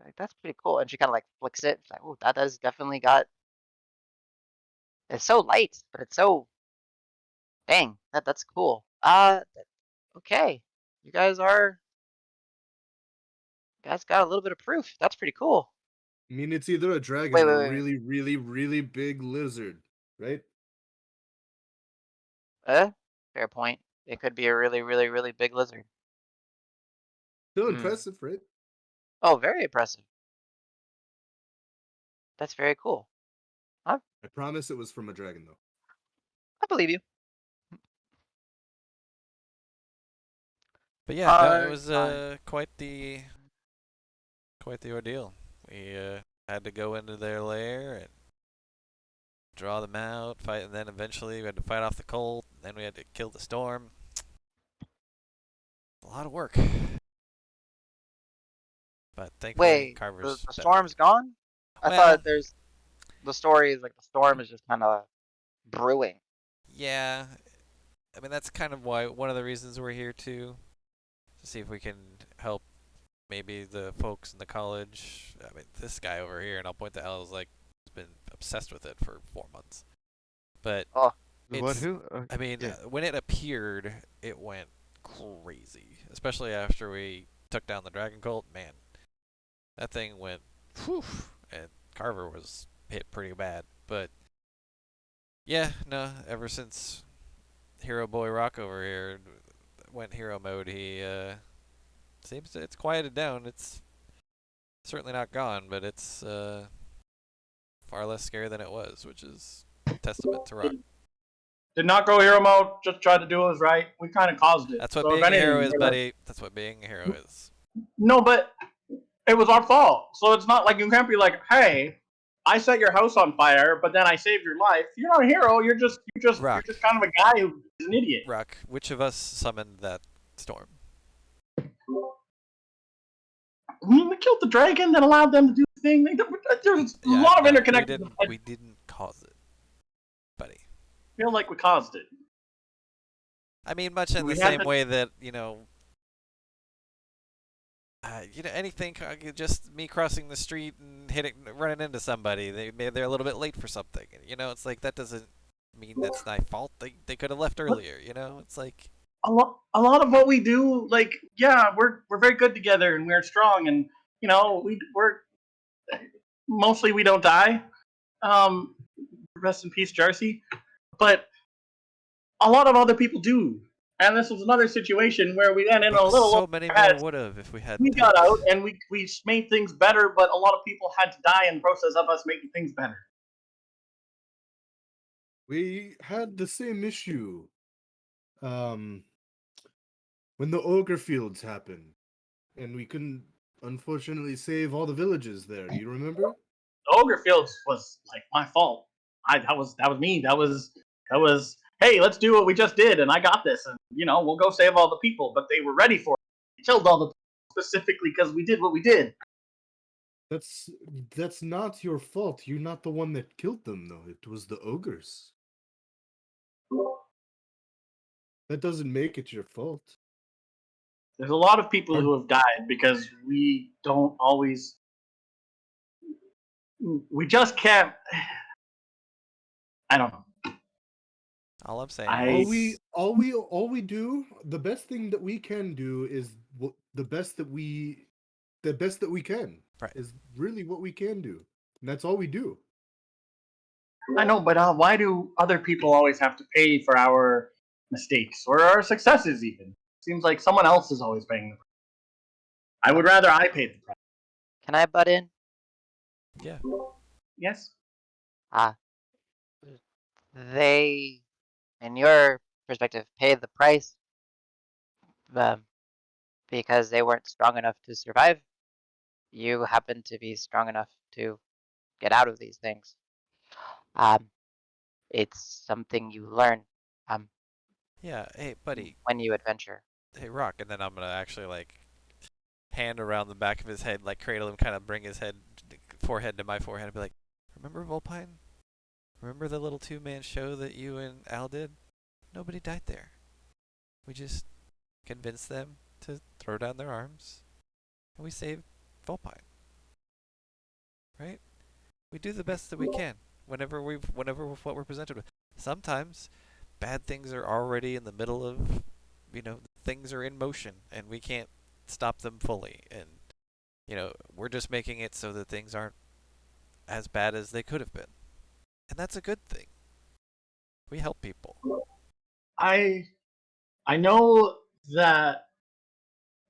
Like, that's pretty cool. And she kind of like flicks it. It's like, oh, that has definitely got. It's so light, but it's so. Dang, that's cool. Okay. You guys got a little bit of proof. That's pretty cool. I mean, it's either a dragon Wait, or wait, a wait. really, really, really big lizard, right? Fair point. It could be a really, really, really big lizard. Still impressive, right? Oh, very impressive. That's very cool. I promise it was from a dragon, though. I believe you. But yeah, no, it Hard was time. quite the ordeal. We had to go into their lair and draw them out, fight, and then eventually we had to fight off the cold. Then we had to kill the storm. A lot of work. But thankfully, Wait, Carver's the better. storm's gone? I Well, thought the story is like the storm is just kind of brewing. yeah. I mean, that's kind of why one of the reasons we're here too, to see if we can help maybe the folks in the college. I mean, this guy over here, and I'll point to Al, is like has been obsessed with it for 4 months. But Oh, The what? it's, Who? I mean, Yeah. when it appeared, it went crazy. Especially after we took down the Dragon Cult. Man, that thing went, whew, and Carver was hit pretty bad. But yeah, no, ever since Hero Boy Rock over here went hero mode, he seems it's quieted down. It's certainly not gone, but it's far less scary than it was, which is testament to Rock. Did not go hero mode. Just tried to do what was right. We kind of caused it. That's what So if being a hero anything, is, we're like, buddy. That's what being a hero is. no, but it was our fault. So it's not like you can't be like, hey, I set your house on fire, but then I saved your life. You're not a hero. You're just Rock. kind of a guy who is an idiot. Rock, which of us summoned that storm? We killed the dragon that allowed them to do the thing. There's a lot of interconnected. We didn't cause it, buddy. I feel like we caused it. I mean, much in We the had same to- way that anything. Just me crossing the street and running into somebody. They're a little bit late for something. It's like that doesn't mean that's my fault. They could have left earlier. It's like a lot of what we do, like, yeah, we're very good together and we're strong, and we're mostly we don't die. Rest in peace, Jarcy. But a lot of other people do, and this was another situation where we went in a little. So many more would have if we had. We got out and we made things better, but a lot of people had to die in the process of us making things better. We had the same issue. When the ogre fields happened, and we couldn't, unfortunately, save all the villages there. You remember? The Ogre Fields was like my fault. That was me. That was. Hey, let's do what we just did, and I got this, and we'll go save all the people. But they were ready for it. They killed all the people specifically because we did what we did. That's not your fault. You're not the one that killed them, though. It was the ogres. That doesn't make it your fault. There's a lot of people who have died because we don't always. We just can't. I don't know. All I'm saying. All we do. The best thing that we can do is the best that we can. Right. Is really what we can do, and that's all we do. I know, but why do other people always have to pay for our mistakes or our successes? Even seems like someone else is always paying the price. I would rather I paid the price. can I butt in? Yeah. Yes. They, in your perspective, paid the price because they weren't strong enough to survive. You happen to be strong enough to get out of these things. It's something you learn Yeah. Hey, buddy. when you adventure. Hey, Rock, and then I'm gonna actually hand around the back of his head, cradle him, kind of bring his forehead to my forehead, and be like, "Remember Volpine? Remember the little 2-man show that you and Al did? Nobody died there. We just convinced them to throw down their arms, and we saved Volpine. Right? We do the best that we can whenever what we're presented with. Sometimes bad things are already in the middle of, things are in motion, and we can't stop them fully. And we're just making it so that things aren't as bad as they could have been, and that's a good thing. We help people. I know that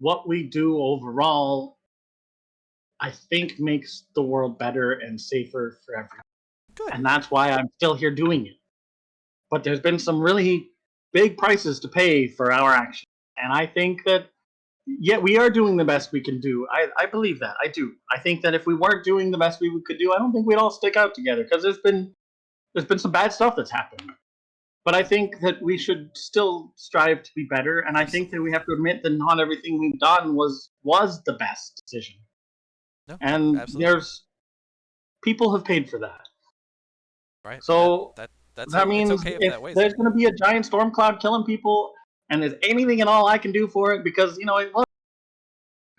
what we do overall, I think makes the world better and safer for everyone. Good. And that's why I'm still here doing it. But there's been some really big prices to pay for our action. And I think that, we are doing the best we can do. I believe that. I do. I think that if we weren't doing the best we could do, I don't think we'd all stick out together, because there's been some bad stuff that's happened. But I think that we should still strive to be better, and I think that we have to admit that not everything we've done was the best decision. No, And absolutely. there's people have paid for that. Right. So That's that means it's okay if if that weighs there's on going to be a giant storm cloud killing people, and there's anything at all I can do for it, because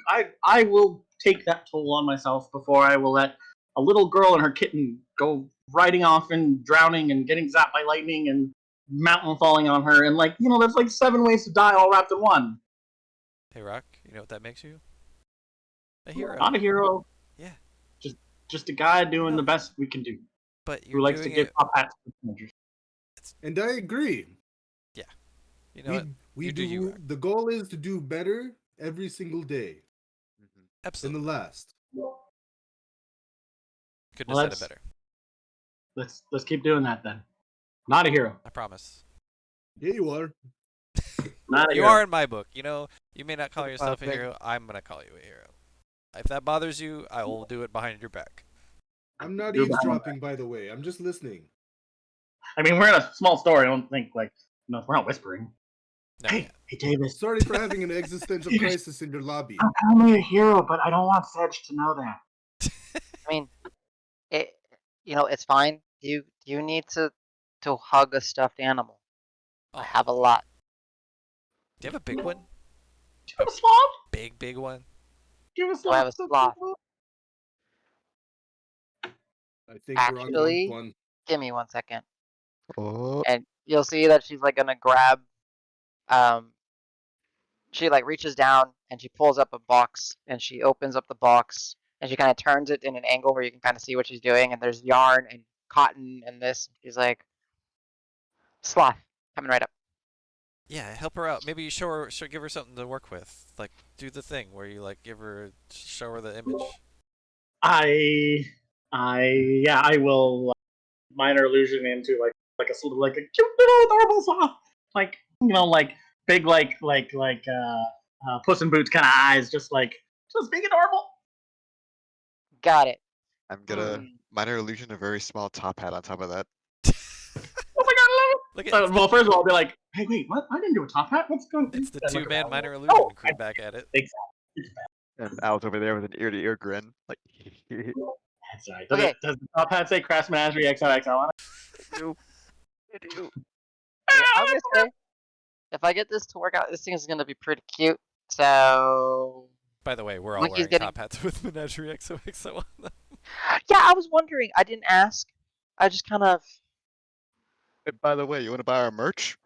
I will take that toll on myself before I will let a little girl and her kitten go riding off and drowning and getting zapped by lightning and mountain falling on her, and there's like 7 ways to die all wrapped in one. Hey, Rock, you know what that makes you? A hero. Not a hero. Yeah. Just a guy doing No. the best we can do. But Who you're likes to doing give it. top hats to teenagers. And I agree. Yeah. You know what? We You do you, Rock. the goal is to do better every single day than Absolutely. the last. Couldn't Well, have said it better. Let's keep doing that then. Not a hero. I promise. Yeah, you are. Not a You hero. are in my book. You know, you may not call yourself a thank- hero. I'm gonna call you a hero. If that bothers you, I will do it behind your back. I'm not You're behind eavesdropping, by the way. I'm just listening. I mean, we're in a small store. I don't think we're not whispering. No, Hey, Davis. Sorry for having an existential crisis in your lobby. I'm calling me a hero, but I don't want Sedge to know that. I mean, it's fine. You need to hug a stuffed animal. I have a lot. Do you have a big one? Do you have a sloth? Big one? Do you have a Do I have a sloth? sloth? I think we're on Actually, one. give me 1 second. Oh, And you'll see that she's like gonna grab, she like reaches down and she pulls up a box and she opens up the box and she kind of turns it in an angle where you can kind of see what she's doing, and there's yarn and cotton and this. She's like, sloth, coming right up. Yeah, help her out. Maybe you give her something to work with. Like, do the thing where you like show her the image. I will minor illusion into like a cute little adorable sloth, like big Puss in Boots kind of eyes, just big adorable. Got it. I'm gonna minor illusion a very small top hat on top of that. Oh my god, I love Look it. at Well, first of all, I'll be like, hey, wait, what? I didn't do a top hat. What's going on? it's the Then look two-man around. minor illusion Oh, crew back at it. Exactly. And Al's over there with an ear-to-ear grin. Like, That's right. Okay. Does the top hat say Crass Menagerie XOXO on it? I do. I was gonna say, if I get this to work out, this thing is gonna be pretty cute. So By the way, we're all Monkey's wearing getting- top hats with Menagerie XOXO on them. yeah, I was wondering. I didn't ask. I just kind of. And by the way, you want to buy our merch?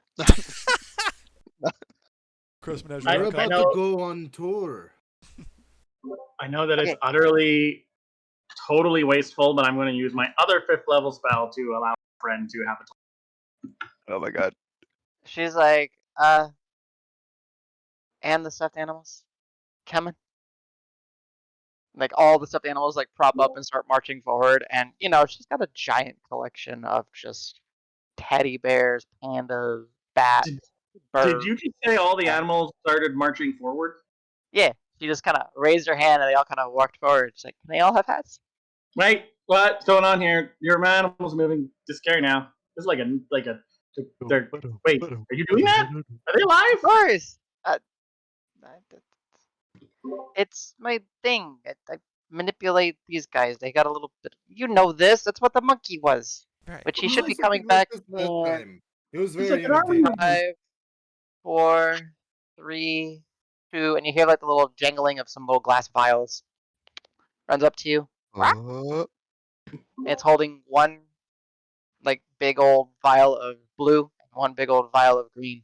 Crass We're Menagerie. about know- to go on tour. I know that Okay. it's utterly, totally wasteful, but I'm going to use my other 5th level spell to allow a friend to have a Oh my god. She's like, and the stuffed animals coming. Like all the stuffed animals like prop up and start marching forward, and she's got a giant collection of just teddy bears, pandas, bats, birds. Did you just say all the animals started marching forward? Yeah, she just kind of raised her hand and they all kind of walked forward. She's like, can they all have hats? Wait, what's going on here? Your animals moving. Just scary now. This is they're, wait, are you doing that? Are they Of alive? course. It's my thing. I manipulate these guys. They got a little bit. You know this. That's what the monkey was. Right. But she Well, should I be said coming it like back this last in time. It was It's very like an army entertaining. 5, 4, 3, 2, and you hear like the little jangling of some little glass vials. Runs up to you. Oh, It's holding one like big old vial of blue and one big old vial of green.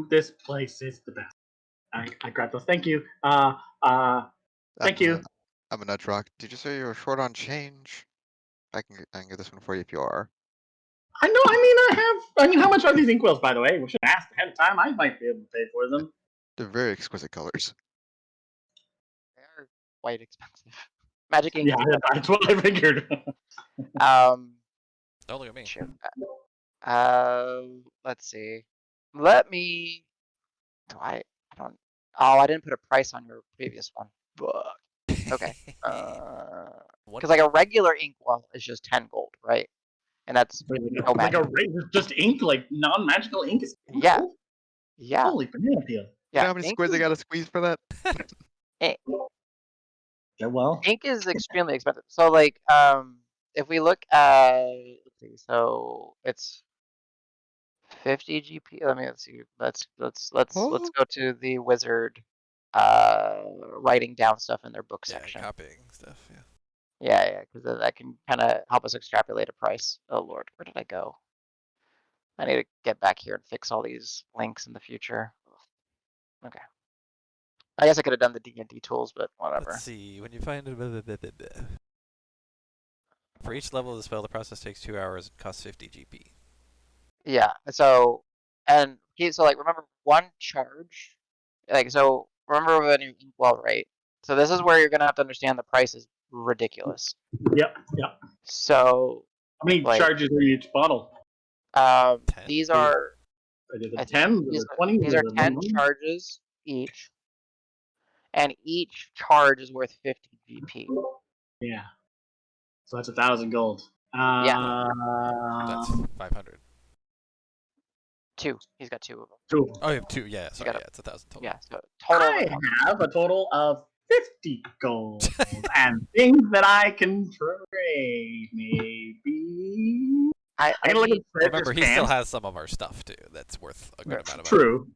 This place is the best. I grabbed those. Thank you. Thank you. I'm a nudge rock. Did you say you were short on change? I can get this one for you if you are. I know. I mean, how much are these inkwells, by the way? We should ask ahead of time. I might be able to pay for them. They're very exquisite colors. They're quite expensive. Magic ink. Yeah, that's what I figured. Um, Don't look at me. shoot. Let's see. Let me. Do I don't. Oh, I didn't put a price on your previous one. Fuck. Okay. What? Because like a regular inkwell is just 10 gold, right? And that's no like magic. just ink, like non-magical ink is Yeah. cool. Yeah. Holy banana peel. You Yeah. know how many squids I gotta squeeze for that? Yeah, well. Ink is extremely expensive. So like, if we look at, let's see, so it's 50 GP. Let's see. Let's Oh. go to the wizard, writing down stuff in their book Yeah, section. copying stuff. Yeah. Yeah, because that can kind of help us extrapolate a price. Oh Lord, where did I go? I need to get back here and fix all these links in the future. Okay. I guess I could have done the D&D tools, but whatever. Let's see. When you find for each level of the spell, the process takes 2 hours and costs 50 GP. Yeah. So like remember one charge, like so remember when you inkwell, right? So this is where you're gonna have to understand the price is ridiculous. Yep. So How many like, charges are each bottle? 10? these are Is it I think 10? these, Is it 20? these Is are it 10 1? charges each, and each charge is worth 50 GP. Yeah. So that's 1,000 gold. That's 500. Two. He's got two of them. Two. Oh, you have 2. Yeah, sorry. got Yeah, it's 1,000 total. Yeah. So total. of I 1,000. have a total of 50 gold and things that I can trade. Maybe. I I'm gonna look mean, at Remember, Sedge's he still pants. has some of our stuff too. That's worth a good Yeah, amount of money. True.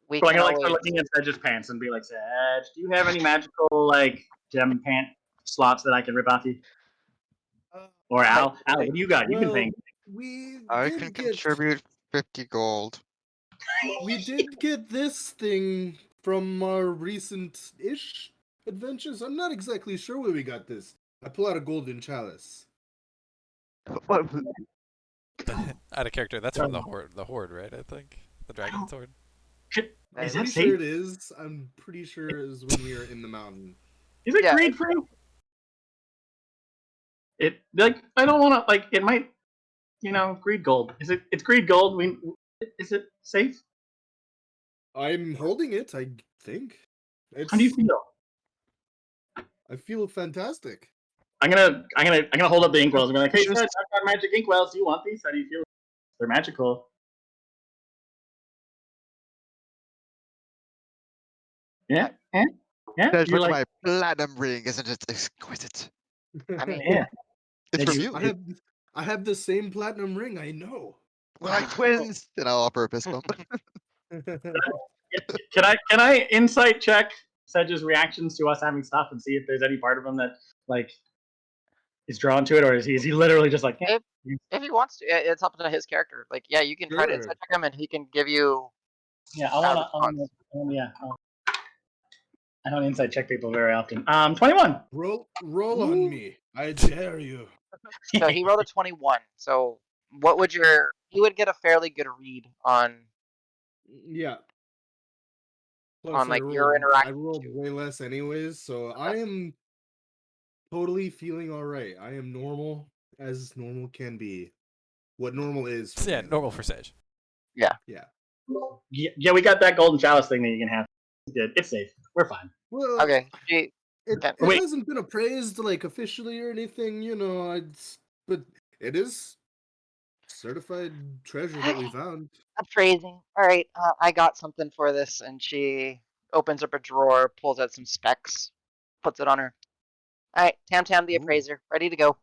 we So I'm can gonna start always. looking at Sedge's pants and be like, Sedge, do you have any magical like gem pant slots that I can rip off you? Or Al, what do you got? You can Well, paint. we I did can get contribute 50 gold. we did get this thing from our recent-ish adventures. I'm not exactly sure where we got this. I pull out a golden chalice. What? Out of character, that's from the horde, right? I think the dragon's horde. Is I'm that pretty safe? sure it is. I'm pretty sure it is when we are in the mountain. Is it Yeah, greed free? It like I don't want to like it might, greed gold. It's greed gold. Is it safe? I'm holding it, I think. How do you feel? I feel fantastic. I'm gonna hold up the inkwells and be like, hey, Just- Sedge, I've got magic inkwells. Do you want these? How do you feel? They're magical. Yeah. That's You're look at like, my platinum ring, isn't it exquisite? I mean, yeah. It's Did from you- you. I have the same platinum ring, I know. We're like twins. Then I'll offer a fist bump. Can I insight check Sedge's reactions to us having stuff and see if there's any part of him that like is drawn to it, or is he literally just like, if he wants to, it's up to his character. Like, yeah, you can try to Sure. insight check him, and he can give you. yeah, I don't insight check people very often. 21. roll Ooh. on me. I dare you. So he rolled a 21. So what would he would get a fairly good read on Yeah. like I your I interaction. rolled way less anyways, so I am totally feeling alright. I am normal as normal can be. What normal is. For Yeah, me. normal for Sage. Yeah. Yeah, we got that golden chalice thing that you can have. It's good. It's safe. We're fine. Well, Okay. it Wait. hasn't been appraised like officially or anything, but it is certified treasure that we found. Appraising. All right, I got something for this, and she opens up a drawer, pulls out some specs, puts it on her. All right, Tam the Ooh. appraiser, ready to go.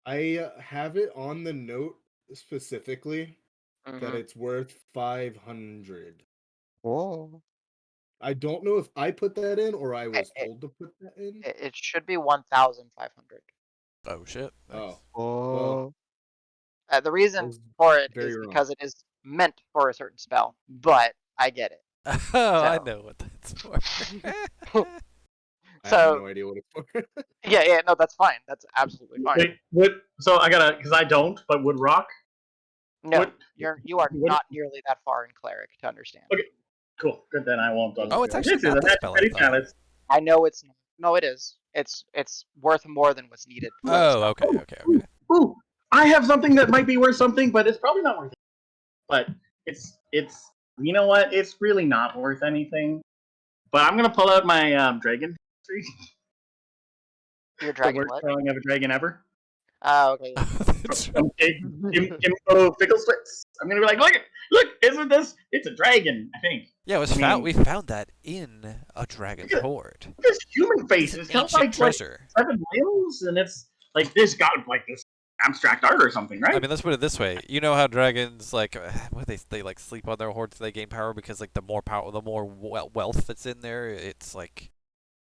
I have it on the note specifically that it's worth 500. Whoa. I don't know if I put that in or I was told to put that in. It should be 1,500. Oh shit. Nice. Oh, Oh. The reason was for it very is wrong. because it is meant for a certain spell, but I get it. Oh, I know what that's for. I I have So no idea what it's for. yeah, no, that's fine. That's absolutely fine. Wait, so I gotta, because I don't, but would rock? No, What? you are what- not nearly that far in cleric to understand. Okay. Cool. Good, then I won't. Oh, it's actually Okay, so not the the magic spell I ready thought. talents. I know it's no, it is. It's worth more than what's needed. For the Oh, spell. okay. Ooh, I have something that might be worth something, but it's probably not worth it. But it's you know what? It's really not worth anything. But I'm gonna pull out my dragon history. Your The dragon worst what? drawing of a dragon ever. Oh, okay. From Kimbo Fickleswitz. I'm gonna be like, look, isn't this? It's a dragon, I think. Yeah, it was I mean- found. We found that in a dragon's hoard. This human face It's is an got ancient like treasure. 7 limbs, and it's like this got like this abstract art or something, right? I mean, let's put it this way. You know how dragons like what they like sleep on their hoards so they gain power because like the more power, the more wealth that's in there, it's like,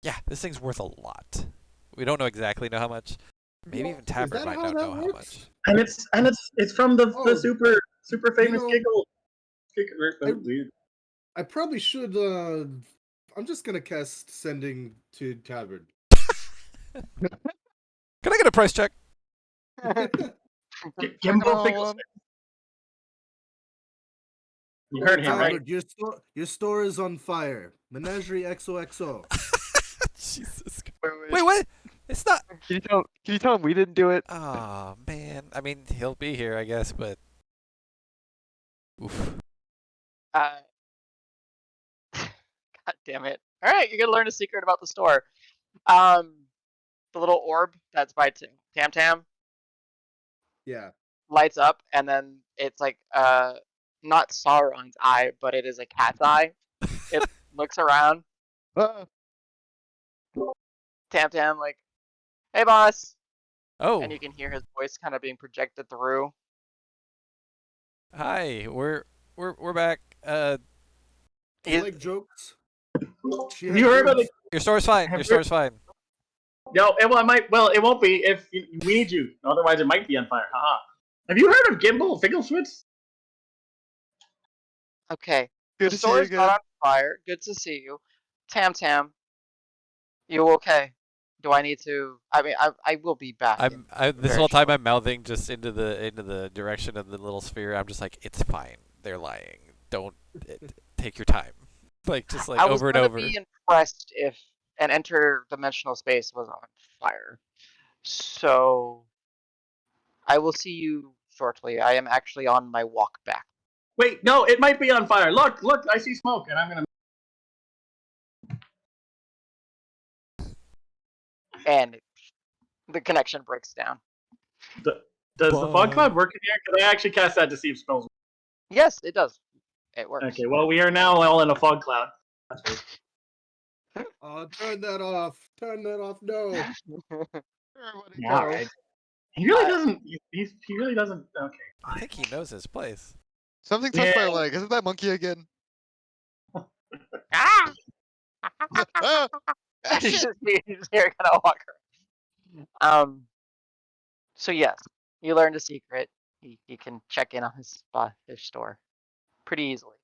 yeah, this thing's worth a lot. We don't exactly know how much. Maybe even Tabard that might how not that know how works? much. and it's from the Oh, super famous know- giggle. I probably should. I'm just gonna cast sending to Tabard. Can I get a price check? Kimbo on Fickleswitz. one. You heard him, right? Tabard, your store is on fire. Menagerie XOXO. Jesus. Wait, Wait, what? It's not. Can you tell him we didn't do it? Oh man. I mean, he'll be here, I guess, but. Oof. God damn it! All right, you're gonna learn a secret about the store. The little orb that's by Tam Tam Yeah. lights up, and then it's like not Sauron's eye, but it is a cat's eye. It looks around. Ah, Tam Tam like, hey boss, Oh, and you can hear his voice kind of being projected through. hi. We're back. Do you like jokes? She Have had you heard of jokes. it? Your store's fine. Have Your you- store's fine. No, it won't be if we need you. Otherwise, it might be on fire. Haha. Have you heard of Gimbal Fickleswitz? Okay, good the to see you store's again. not on fire. Good to see you, Tam Tam. You okay? Do I need to? I mean, I will be back. This very whole time short. I'm mouthing just into the direction of the little sphere. I'm just like, it's fine. They're lying. Don't take your time. Like just like I was over and gonna over. be impressed if an interdimensional space was on fire. So I will see you shortly. I am actually on my walk back. Wait, no, it might be on fire. Look, I see smoke, and I'm gonna. And the connection breaks down. Does the fog cloud work in here? Can I actually cast that to see if spells? Yes, it does. It works. Okay, well, we are now all in a fog cloud. That's weird. Oh, turn that off. Turn that off. No. Everybody All go. right. He really doesn't. He really doesn't. Okay. I think he knows his place. Something touched my Yeah. leg. Isn't that monkey again? Ah! Ah! He's here gonna walk around. So yes, you learned a secret. He can check in on his store pretty easily.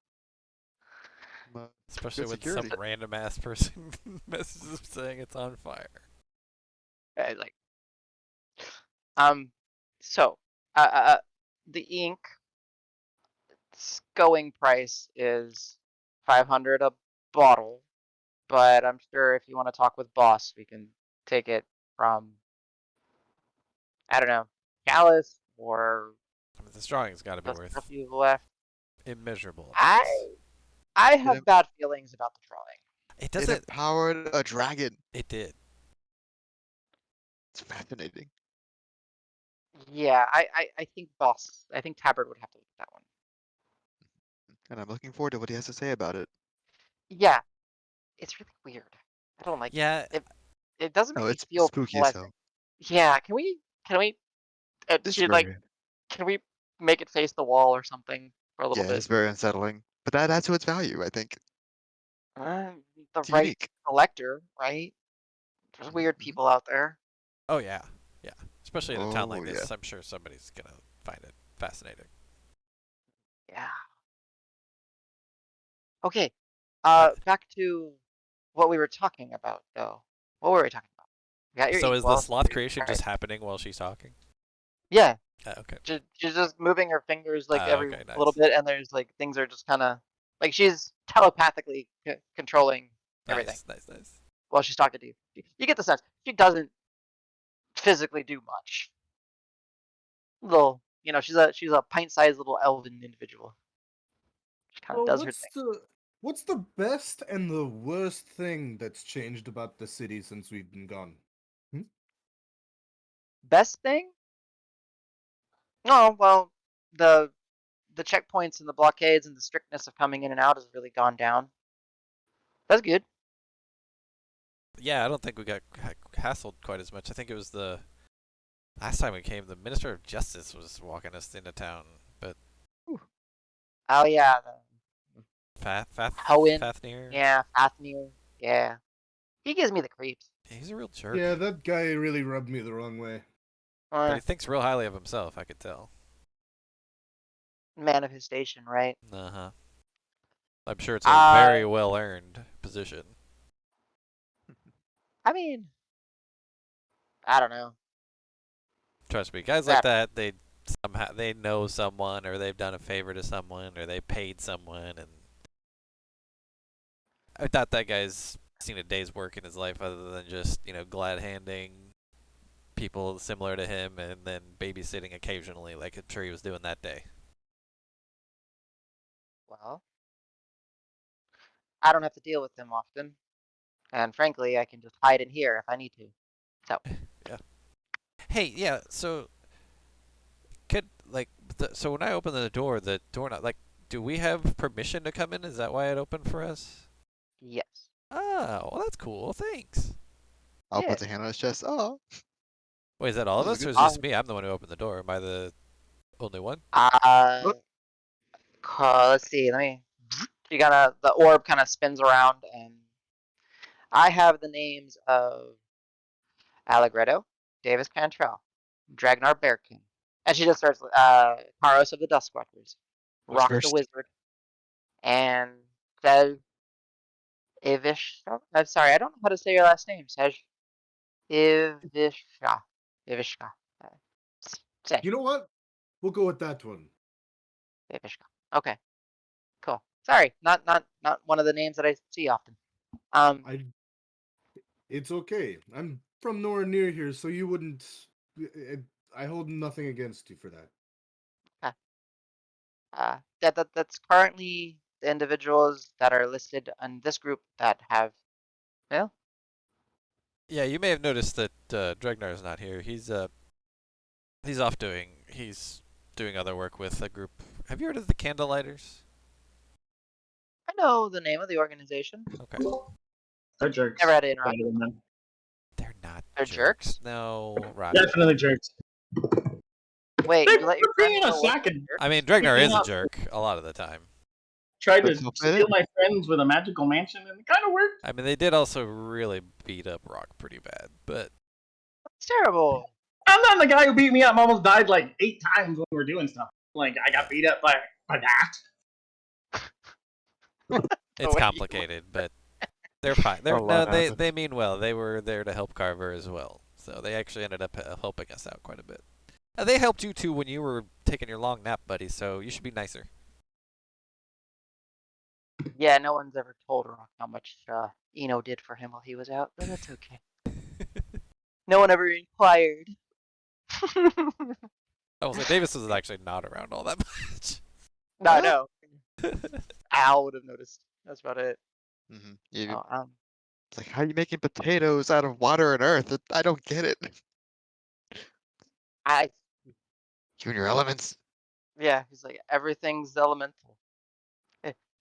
Especially Good when security. some random ass person messages him saying it's on fire. Like, so, the ink going price is 500 a bottle, but I'm sure if you want to talk with boss, we can take it from, I don't know, Gallus or I mean, this drawing's got to be the worth stuff you left. immeasurable I amounts. have bad feelings about the drawing. It It doesn't. empowered a dragon. It did. It's fascinating. Yeah, I think I think Tabard would have to look at that one. And I'm looking forward to what he has to say about it. Yeah, it's really weird. I don't like Yeah. it. Doesn't Oh, make me it's feel spooky, pleasant. so. Yeah, can we This can, like, can we make it face the wall or something for a little yeah, bit? it's very unsettling. But that adds to its value, I think. The It's right unique. collector, right? There's weird Mhm. people out there. Oh yeah. Yeah. Especially in a town like Oh, this, yeah. I'm sure somebody's gonna find it fascinating. Yeah. Okay. Uh, Back to what we were talking about, though. What were we talking about? You got your So is the equal. sloth creation just happening while she's talking? Yeah. Okay. She's just moving her fingers like every Okay, little nice. bit, and there's like things are just kind of like she's telepathically controlling everything Nice. while she's talking to you. You get the sense she doesn't physically do much. Little, she's a pint-sized little elven individual. She kind of Well, does her thing. what's the best and the worst thing that's changed about the city since we've been gone? Best thing? No, well, the checkpoints and the blockades and the strictness of coming in and out has really gone down. That's good. Yeah, I don't think we got hassled quite as much. I think it was the last time we came, the Minister of Justice was walking us into town, but Oh yeah, Hoenn. Fafnir, Yeah, Fafnir. Yeah, he gives me the creeps. he's a real jerk. Yeah, that guy really rubbed me the wrong way. But he thinks real highly of himself, I could tell. Man of his station, right? Uh-huh. I'm sure it's a very well earned position. I mean, I don't know. Trust me, guys like that, they know someone, or they've done a favor to someone, or they paid someone, and I thought that guy's seen a day's work in his life other than just, glad handing people similar to him and then babysitting occasionally, like I'm sure he was doing that day. Well, I don't have to deal with them often, and frankly, I can just hide in here if I need to. So. Yeah. Hey, yeah. So, so when I open the door not like, do we have permission to come in? Is that why it opened for us? Yes. Oh, well, that's cool. Thanks. I'll Yeah. put the hand on his chest. Oh, Wait, is that all of That us, was a or good is it just me? I'm the one who opened the door. Am I the only one? Let's see. The orb kind of spins around, and I have the names of Allegretto, Davis Cantrell, Dragnar Bearkin, and she just starts. Karos of the Duskwatchers, Who's Rock the first? Wizard, and Sej Ivish. I'm sorry, I don't know how to say your last name. Sej Ivishka. Ivishka. Say You know what? We'll go with that one. Ivishka. Okay. Cool. Sorry, not one of the names that I see often. It's okay. I'm from nowhere near here, so you wouldn't. I hold nothing against you for that. That's currently the individuals that are listed on this group that have. Well, Yeah, you may have noticed that Dregnar's not here. He's doing other work with a group. Have you heard of the Candlelighters? I know the name of the organization. Okay. They're jerks. Never had to interact with them. Them. They're not They're jerks? No, Roger. Definitely jerks. Wait, They you let your put me friends in a know what sack and I mean, Dragnar is a Yeah. jerk a lot of the time. tried to Let's hope they steal did. my friends with a magical mansion, and it kind of worked. I mean, they did also really beat up Rock pretty bad, but It's terrible. I'm not the guy who beat me up. Almost died like 8 times when we were doing stuff. Like I got beat up by that. it's complicated. But they're fine. A lot happened. They mean well. They were there to help Carver as well, so they actually ended up helping us out quite a bit. They helped you too when you were taking your long nap, buddy. So you should be nicer. Yeah, no one's ever told Rock how much Eno did for him while he was out, but that's okay. No one ever inquired. Oh, so Davis was actually not around all that much. No, I know. Al would have noticed. That's about it. Mm-hmm. Oh, It's like, how are you making potatoes out of water and earth? I don't get it. You and your elements. Yeah, he's like, everything's elemental.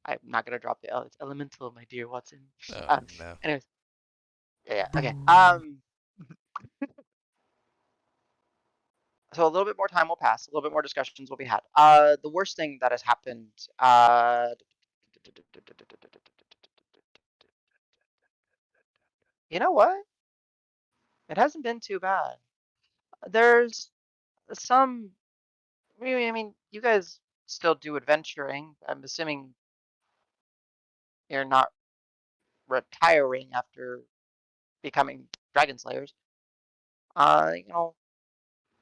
I'm not gonna drop the L. It's elemental, my dear Watson. Oh no. Anyways, yeah, okay. So a little bit more time will pass. A little bit more discussions will be had. The worst thing that has happened. You know what? It hasn't been too bad. There's some. I mean, you guys still do adventuring. I'm assuming you're not retiring after becoming dragon slayers. You know,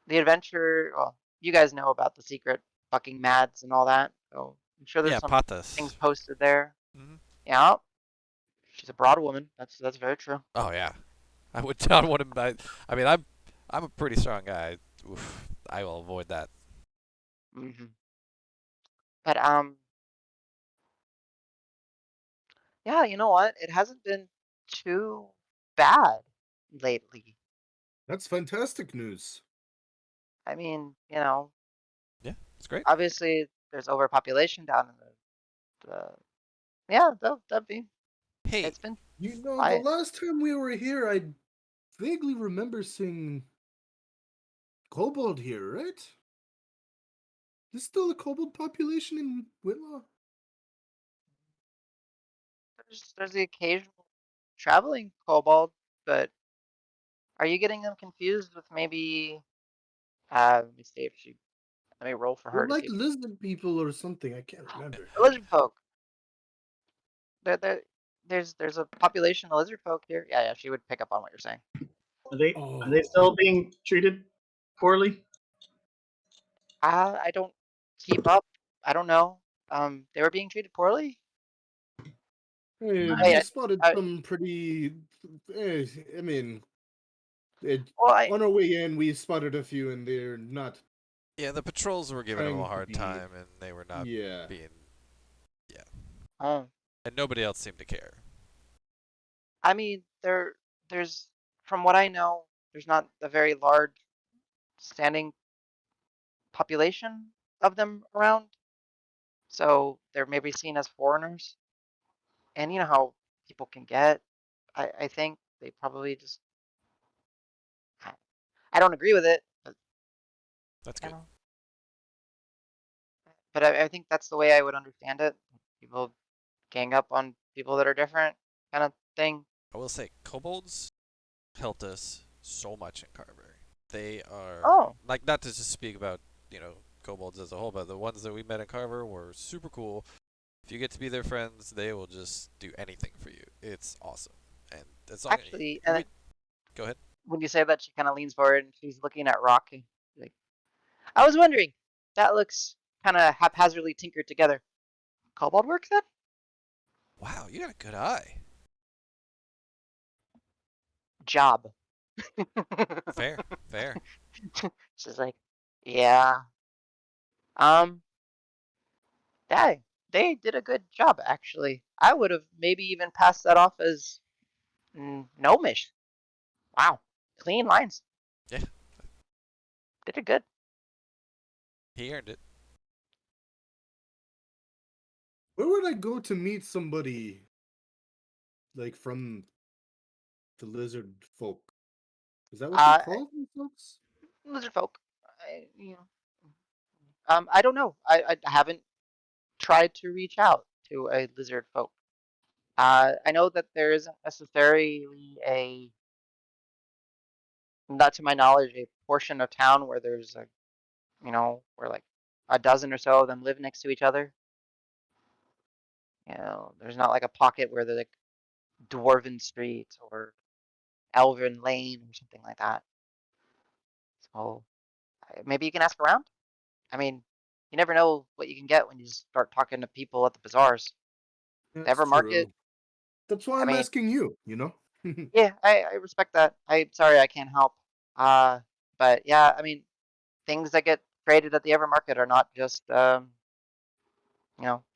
the adventure. Well, you guys know about the secret fucking mads and all that. So I'm sure there's Yeah, some patas. things posted there. Mhm. Yeah, she's a broad woman. That's very true. Oh yeah, I would not want to. I mean, I'm a pretty strong guy. Oof, I will avoid that. Hmm. But yeah, you know what? It hasn't been too bad lately. That's fantastic news. I mean, you know, Yeah, it's great. obviously there's overpopulation down in the yeah, that'd be. Hey, It's been You know, the quiet. last time we were here, I vaguely remember seeing kobold here, right? There's still a kobold population in Whitlaw? There's the occasional traveling kobold, but are you getting them confused with maybe? Let me see if she. Let me roll for They're her to see like if lizard people or something. I can't remember. lizard folk. There, there's a population of lizard folk here. Yeah, she would pick up on what you're saying. Are they Oh, still being treated poorly? I don't keep up. I don't know. They were being treated poorly. hey, I, we I, spotted I some pretty. Eh, I mean, it, well, I on our way in, we spotted a few, and they're not yeah, the patrols were giving him a trying to hard be. time, and they were not Yeah. being. Yeah, um, and nobody else seemed to care. I mean, there's from what I know, there's not a very large standing population of them around, so they're maybe seen as foreigners. And you know how people can get. I think they probably just. I don't agree with it, but That's you good. know. But I think that's the way I would understand it. People gang up on people that are different, kind of thing. I will say, kobolds helped us so much in Carver. They are Oh, like not to just speak about kobolds as a whole, but the ones that we met in Carver were super cool. If you get to be their friends, they will just do anything for you. It's awesome, and as long actually, you and would go ahead. when you say that, she kind of leans forward and she's looking at Rock. And like, I was wondering, that looks kind of haphazardly tinkered together. Cobalt work then? Wow, you got a good eye. Job. Fair, fair. She's like, yeah. Um, yeah, they did a good job actually. I would have maybe even passed that off as gnomish. Wow, clean lines. Yeah, Did it good. he earned it. Where would I go to meet somebody like from the lizard folk? Is that what they Uh, call themselves? lizard folk. I don't know. I haven't tried to reach out to a lizard folk. I know that there isn't necessarily not to my knowledge, a portion of town where there's where like a dozen or so of them live next to each other. There's not like a pocket where they're like Dwarven Street or Elven Lane or something like that. So maybe you can ask around. I mean, you never know what you can get when you start talking to people at the bazaars. The That's Ever Market. true. That's why I I'm mean, asking you, you know? yeah, I respect that. I sorry I can't help. Uh, but yeah, I mean, things that get traded at the Ever Market are not just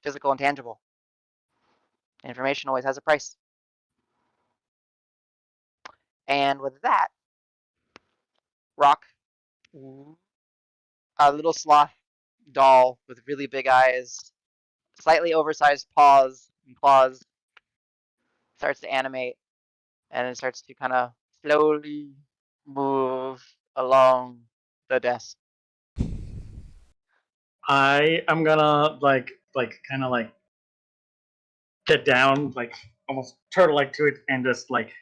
physical and tangible. Information always has a price. And with that, Rock, a little sloth doll with really big eyes, slightly oversized paws and claws, starts to animate, and it starts to kind of slowly move along the desk. I am gonna kind of like get down, like almost turtle like to it, and just like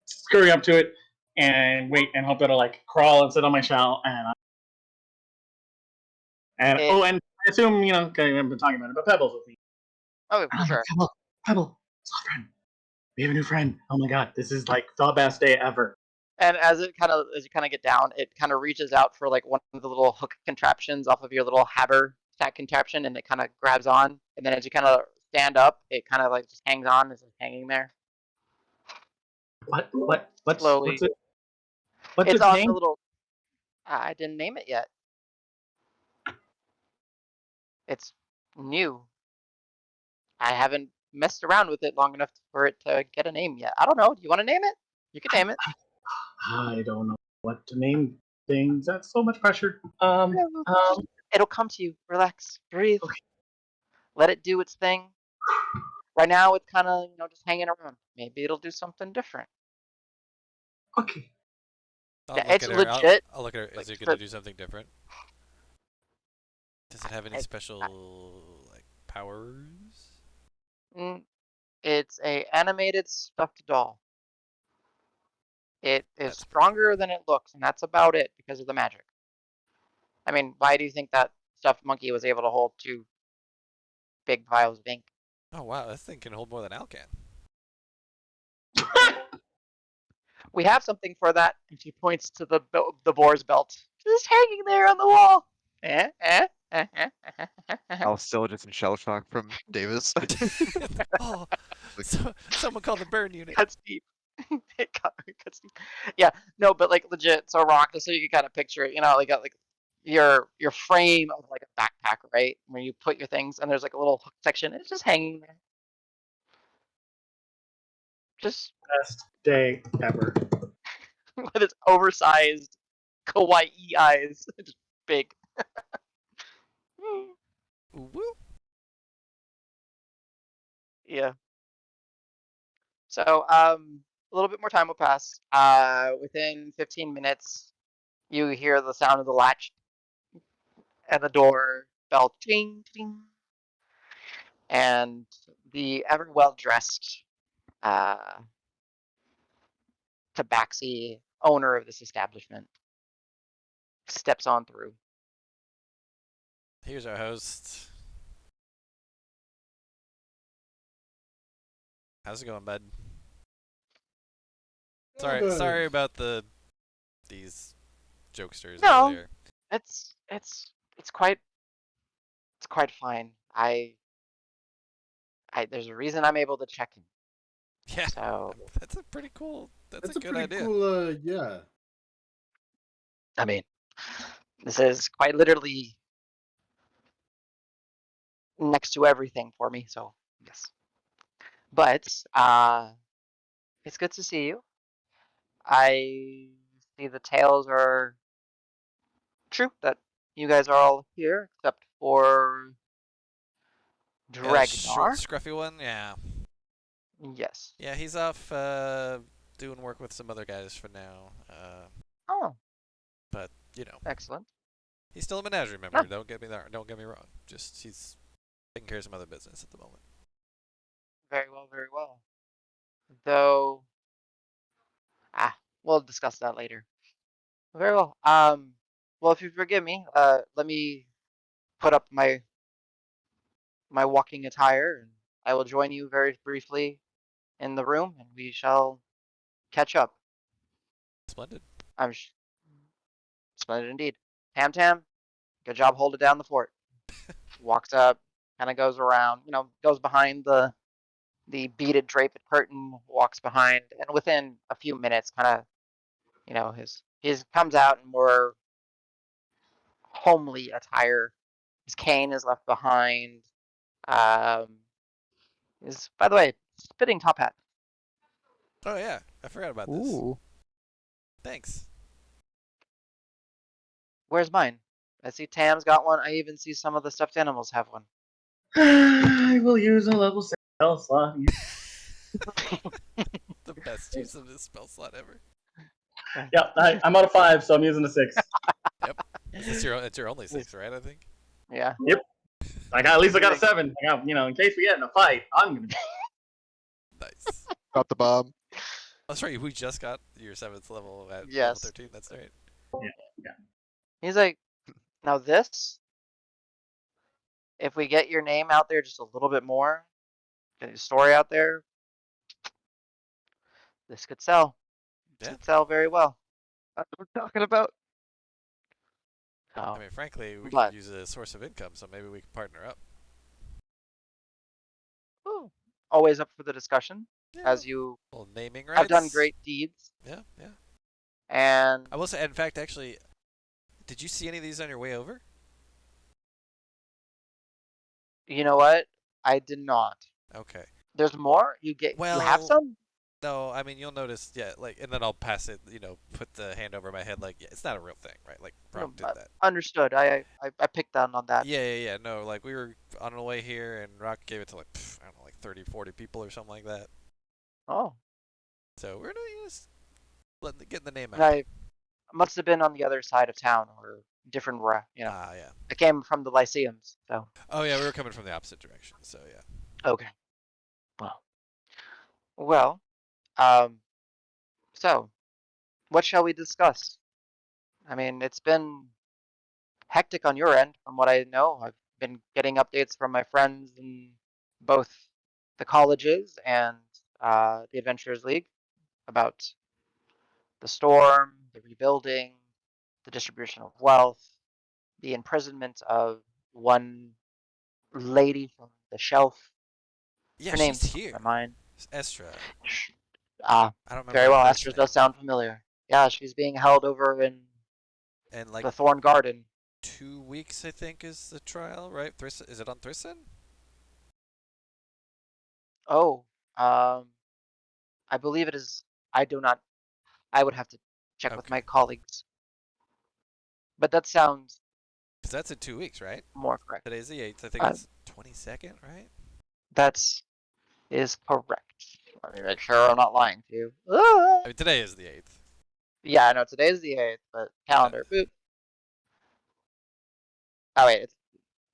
scurry up to it and wait and hope it'll like crawl and sit on my shell and It oh, and I assume okay, I've been talking about it, but Pebbles with me. Oh, for sure. Pebble, soft friend. We have a new friend. Oh my god, this is like the best day ever. And as you kind of get down, it kind of reaches out for like one of the little hook contraptions off of your little haversack contraption, and it kind of grabs on. And then as you kind of stand up, it kind of like just hangs on, it's just hanging there. What's Slowly. it? What's It's its on name? the little. I didn't name it yet. It's new. I haven't messed around with it long enough for it to get a name yet. I don't know. Do you want to name it? You can name it. I don't know what to name things. That's so much pressure. It'll come to you. Relax. Breathe. Okay. Let it do its thing. Right now, it's kind of just hanging around. Maybe it'll do something different. Okay. I'll Yeah, look it's at her. legit. I'll look at her. Is Like, it gonna do something different? Does it have any I- special like powers? It's a animated stuffed doll. It is That's pretty stronger than it looks, and that's about it because of the magic. I mean, why do you think that stuffed monkey was able to hold 2 big vials of ink? Oh wow, this thing can hold more than Al can. We have something for that. And she points to the boar's belt, just hanging there on the wall. Al's still just in shell shock from Davis. Oh, Like- someone call the burn unit. Cuts deep. It cuts deep. Yeah, no, but like legit. So rock, just so you can kind of picture it. Like your frame of like a backpack, right? Where you put your things, and there's like a little hook section. It's just hanging there. Just Best day ever. with its oversized kawaii eyes, just big. Woo. Yeah. So a little bit more time will pass. Within 15 minutes, you hear the sound of the latch and the door bell ting ting, and the ever well dressed tabaxi owner of this establishment steps on through. Here's our host. How's it going, bud? Sorry about these jokesters No. earlier. It's quite fine. There's a reason I'm able to check in. Yeah, So that's a pretty cool. That's That's a good pretty idea. cool. Yeah. I mean, this is quite literally next to everything for me. So yes, but it's good to see you. I see the tales are true that you guys are all here except for Yeah, short, Dragnar. scruffy one. Yeah. Yes. Yeah, he's off doing work with some other guys for now. Oh, But excellent. he's still a menagerie member. Ah. Don't get me wrong. Just he's taking care of some other business at the moment. Very well, very well. Though, we'll discuss that later. Very well. Well, if you forgive me, let me put up my walking attire, and I will join you very briefly in the room, and we shall catch up. Splendid. I'm splendid indeed. Tam Tam, good job holding down the fort. Walks up, kind of goes around, goes behind the beaded draped curtain, walks behind, and within a few minutes, kind of, his comes out in more homely attire. His cane is left behind. Is, by the way, spitting top hat. Oh yeah, I forgot about this. Thanks. Where's mine? I see Tam's got one. I even see some of the stuffed animals have one. I will use a level 6 spell slot. The best use of this spell slot ever. Yep, I'm out of 5, so I'm using a 6. Yep. It's your only 6, right? I think. Yeah. Yep. At least I got a 7. I got, in case we get in a fight, I'm gonna. Nice. Drop the bomb. That's right. We just got your 7th level at level Yes. 13. That's right. Yeah. He's like, now this, if we get your name out there just a little bit more, get your story out there, This could sell. This Yeah. could sell very well. That's what we're talking about. So, I mean, frankly, we but could use a source of income, so maybe we can partner up. ooh, always up for the discussion, Yeah. as you Well, naming have done rights. great deeds. Yeah, yeah. And I will say, in fact, actually, did you see any of these on your way over? you know what? I did not. Okay. There's more. You have Well, some. no, I mean, you'll notice, yeah, like, and then I'll pass it, put the hand over my head, like, yeah, it's not a real thing, right? Like, No, Brock did that. understood. I picked down on that. Yeah, no, like, we were on the way here, and Rock gave it to, like, I don't know, like 30, 40 people or something like that. Oh, So we're just getting the name and out I must have been on the other side of town or different. there. Ah, yeah. I came from the Lyceums, so. Oh, yeah, we were coming from the opposite direction, so yeah. Okay. Well. Um. So, what shall we discuss? I mean, it's been hectic on your end, from what I know. I've been getting updates from my friends in both the colleges and the Adventurers League about the storm, the rebuilding, the distribution of wealth, the imprisonment of one lady from the shelf. Yeah, Her she's name's here. my mind. It's Estra. Ah, I don't remember very her well. first Esther name. does sound familiar. Yeah, she's being held over in And, like, the Thorn Garden. 2 weeks, I think, is the trial, right? Is it on Thrisson? Oh, I believe it is. I do not. I would have to check with Okay. my colleagues. But that sounds Because that's in 2 weeks, right? more correct. Today's the 8th. I think Uh, it's 22nd, right? That is correct. Let me make sure I'm not lying to you. Ah! I mean, today is the 8th. Yeah, I know today's the 8th, but Uh, calendar. Boop. Oh wait, it's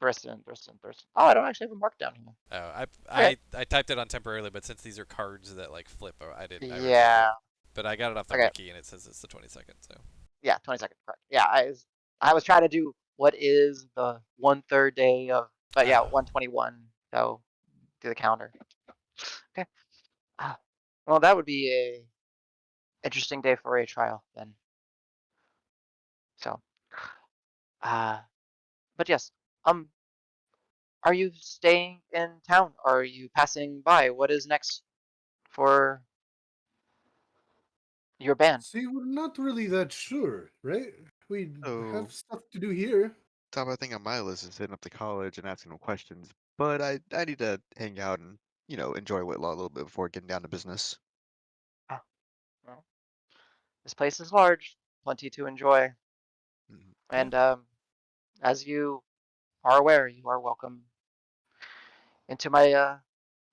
Thurston. Oh, I don't actually have a mark down here. Oh, Okay. I typed it on temporarily, but since these are cards that, like, flip, I didn't. I removed Yeah. it. But I got it off the Okay. wiki, and it says it's the 22nd. So. Yeah, 22nd. Correct. Yeah, I was trying to do what is the 1/3 day of, but yeah, 121. So do the calendar. Okay. Well, that would be a interesting day for a trial then. So, but yes, um, are you staying in town? Or are you passing by? What is next for your band? See, we're not really that sure, right? We Oh. have stuff to do here. Top of thing on my list is hitting up the college and asking them questions, but I need to hang out and enjoy Whitlaw a little bit before getting down to business. Oh, well, this place is large, plenty to enjoy, Mhm. and as you are aware, you are welcome into my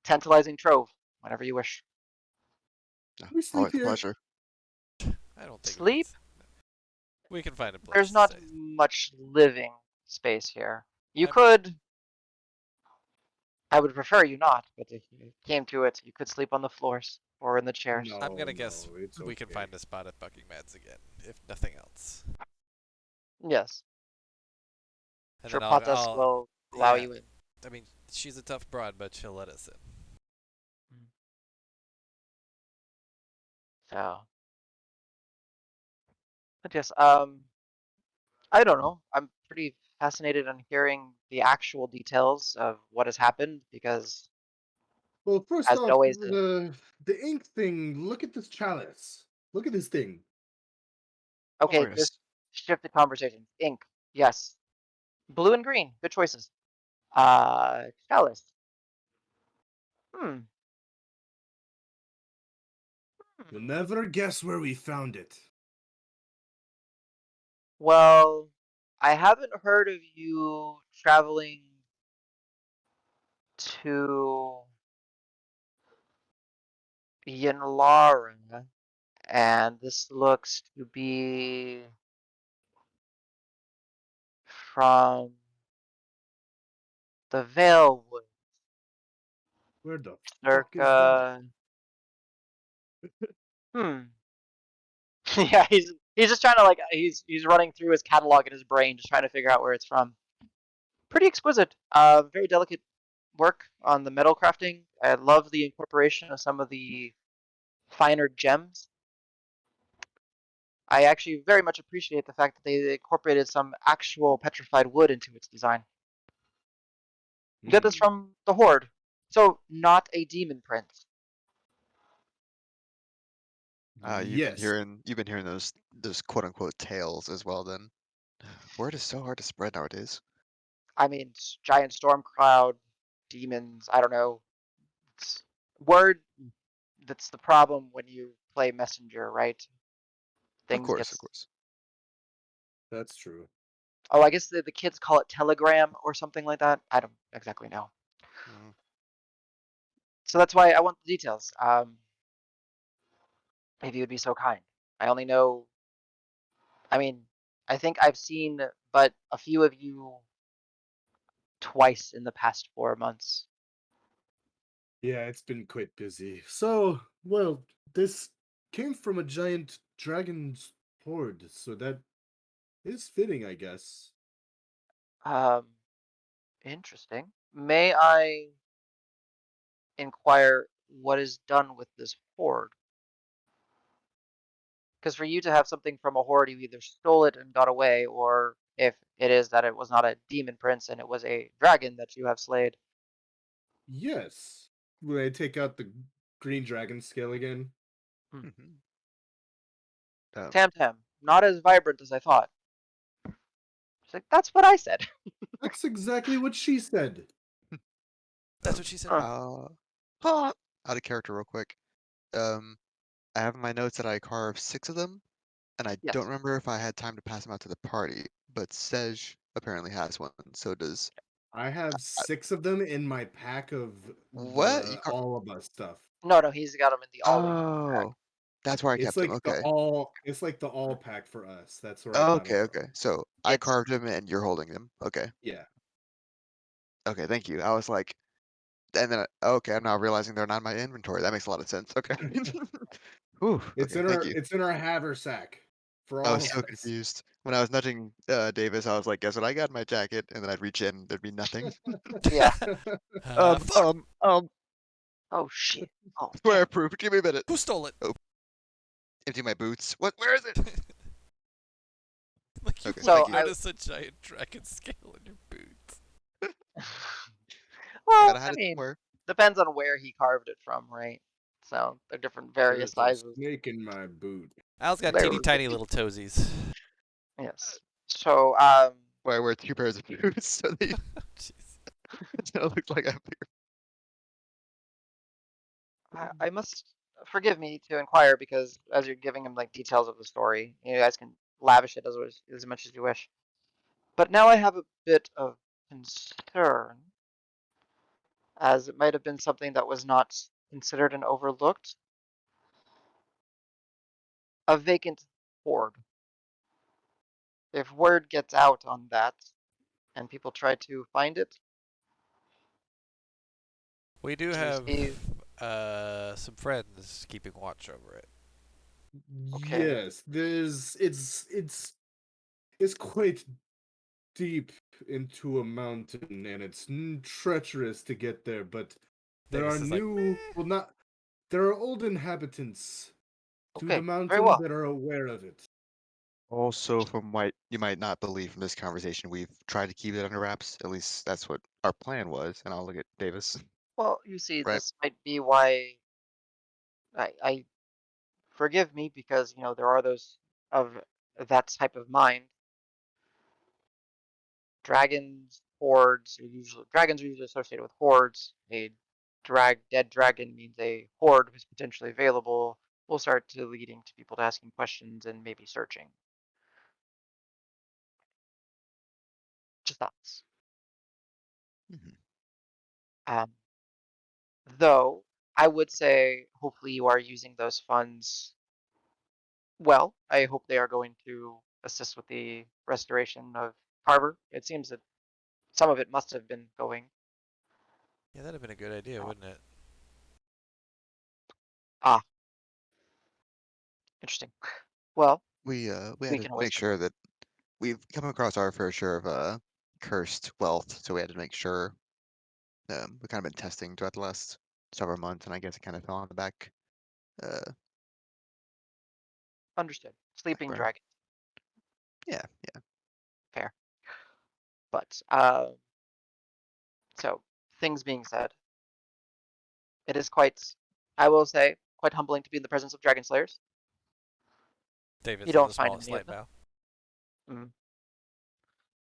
tantalizing trove whenever you wish. We sleep Always a here. pleasure. I don't think Sleep? we can find a place. There's to not stay. much living space here. You I'm- could. I would prefer you not, but if you came to it, you could sleep on the floors or in the chairs. No, I'm gonna guess no, it's we can okay. find a spot at Buckingham's again, if nothing else. Yes. And Sure, then Potus will allow yeah. you in. I mean, she's a tough broad, but she'll let us in. So, but yes, I don't know. I'm pretty fascinated on hearing the actual details of what has happened because, Well, first as it off, always is. the ink thing. Look at this chalice. Look at this thing. Okay, Glorious. this shifted conversation. Ink, yes. Blue and green, good choices. Chalice. Hmm. You'll never guess where we found it. Well, I haven't heard of you traveling to Yinlara, and this looks to be from the Vale Woods, Where the fuck is that? circa. Hmm. Yeah, he's just trying to like he's running through his catalog in his brain, just trying to figure out where it's from. Pretty exquisite. Very delicate work on the metal crafting. I love the incorporation of some of the finer gems. I actually very much appreciate the fact that they incorporated some actual petrified wood into its design. Get this Hmm. from the Horde, so not a demon prince. Yes. You've been hearing those quote unquote tales as well. Then word is so hard to spread nowadays. I mean, giant storm cloud, demons. I don't know. It's word. That's the problem when you play messenger, right? Of Things course, get. of course. That's true. Oh, I guess the kids call it telegram or something like that. I don't exactly know. Mm. So that's why I want the details. If you would be so kind. I only know. I mean, I think I've seen but a few of you twice in the past 4 months. Yeah, it's been quite busy. So, well, this came from a giant dragon's horde, so that is fitting, I guess. Um, Interesting. May I inquire what is done with this horde? Because for you to have something from a horde, you either stole it and got away, or if it is that it was not a demon prince and it was a dragon that you have slayed. Yes. When I take out the green dragon scale again. Mhm. Um, Tam Tam, not as vibrant as I thought. She's like, that's what I said. That's exactly what she said. That's what she said. Uh, uh, out of character real quick. Um, I have in my notes that I carved 6 of them, and I don't yes. remember if I had time to pass them out to the party. But Sej apparently has one. So does I have I, 6 of them in my pack of what you the car? all of us stuff. No, he's got them in the all of you pack. Oh, that's where I It's kept them. like Okay. the all pack for us. That's where I Oh, got them okay, from. okay. So I It's carved them, and you're holding them. Okay. Yeah. Okay, thank you. I was like, and then okay, I'm now realizing they're not in my inventory. That makes a lot of sense. Okay. Whew. Okay, thank you. It's in our haversack for I all was of so us. confused when I was nudging Davis. I was like, "Guess what? I got in my jacket," and then I'd reach in, there'd be nothing. yeah. Fuck! Oh shit. Oh Swear damn. proof. Give me a minute. Who stole it? Oh, empty my boots. What? Where is it? Like you Okay, wouldn't So thank you. I. notice a giant dragon scale in your boots. I Well, gotta I hide it mean, somewhere. depends on where he carved it from, right? So they're different, various There's a sizes. snake in my boot. Al's got There teeny we tiny little toesies. Yes. So Where I wear 2 pairs of boots, so they Jeez. don't look like I'm I must forgive me to inquire because as you're giving him like details of the story, you guys can lavish it as much as you wish. But now I have a bit of concern, as it might have been something that was not considered and overlooked. A vacant hoard. If word gets out on that and people try to find it, We do to have receive. some friends keeping watch over it. Okay. Yes, it's quite deep into a mountain and it's treacherous to get there, but there are Davis is like, well, not there are old inhabitants to the Okay. Very mountain well. that are aware of it. Also, from what you might not believe from this conversation, we've tried to keep it under wraps. At least that's what our plan was. And I'll look at Davis. Well, you see, Right. this might be why I forgive me because there are those of that type of mind. Dragons are usually associated with hordes. A dead dragon means a horde who's potentially available. Will start to leading to people to asking questions and maybe searching. Just thoughts. Mhm. Um, though I would say, hopefully, you are using those funds well. I hope they are going to assist with the restoration of Carver. It seems that some of it must have been going. yeah, that'd have been a good idea, Uh, wouldn't it? ah, interesting. Well, We had we to can always make try. sure that we've come across our fair share of cursed wealth, so we had to make sure. We kind of been testing throughout the last several months, and I guess it kind of fell on the back Understood. Sleeping Right. dragon. Yeah. Fair. But so things being said, it is quite, I will say, quite humbling to be in the presence of dragon slayers. David You says don't a find small many of slight them.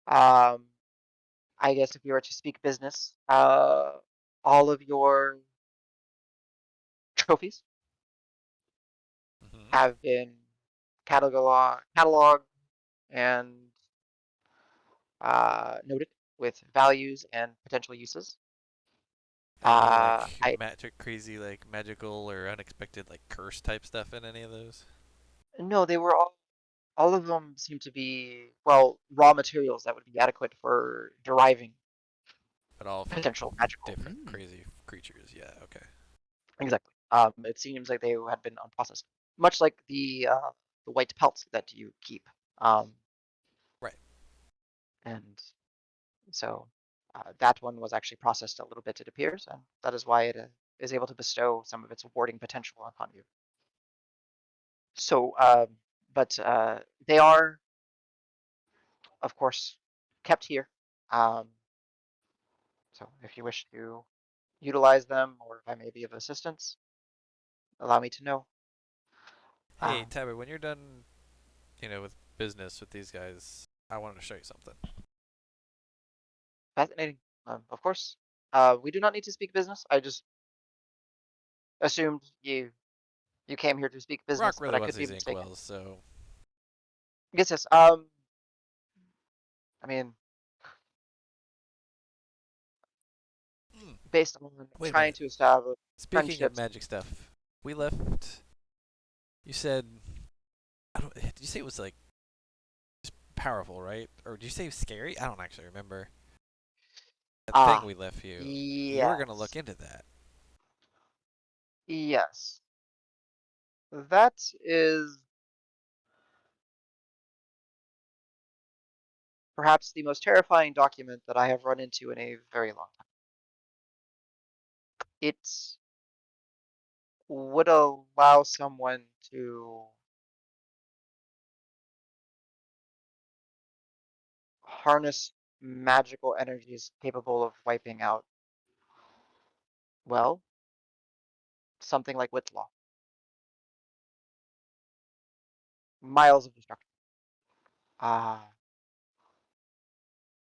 bow. I guess if you were to speak business, all of your trophies Mm-hmm. have been cataloged and noted with values and potential uses. Any I magic, crazy like magical or unexpected like curse type stuff in any of those? no, they were all of them seem to be, well, raw materials that would be adequate for deriving But all from potential magical. different crazy creatures. Yeah. Okay. Exactly. It seems like they had been unprocessed, much like the white pelts that you keep. Right. And so that one was actually processed a little bit, it appears, and that is why it is able to bestow some of its warding potential upon you. So, but they are, of course, kept here. Um, so if you wish to utilize them, or if I may be of assistance, allow me to know. Hey, Tabby, when you're done, with business with these guys, I wanted to show you something. Fascinating. Of course. We do not need to speak business. I just assumed you came here to speak Rock business, but really I wants could be these mistaken. inkwells, so Yes, yes. I mean, based on wait a trying minute. to establish Speaking of friendships. magic stuff, we left. You said, I don't. Did you say it was like just powerful, right? Or did you say scary? I don't actually remember. That thing Ah, we left you. You were gonna look yes, into that. yes. That is perhaps the most terrifying document that I have run into in a very long time. It would allow someone to harness magical energies capable of wiping out, well, something like Whitlaw. Miles of destruction.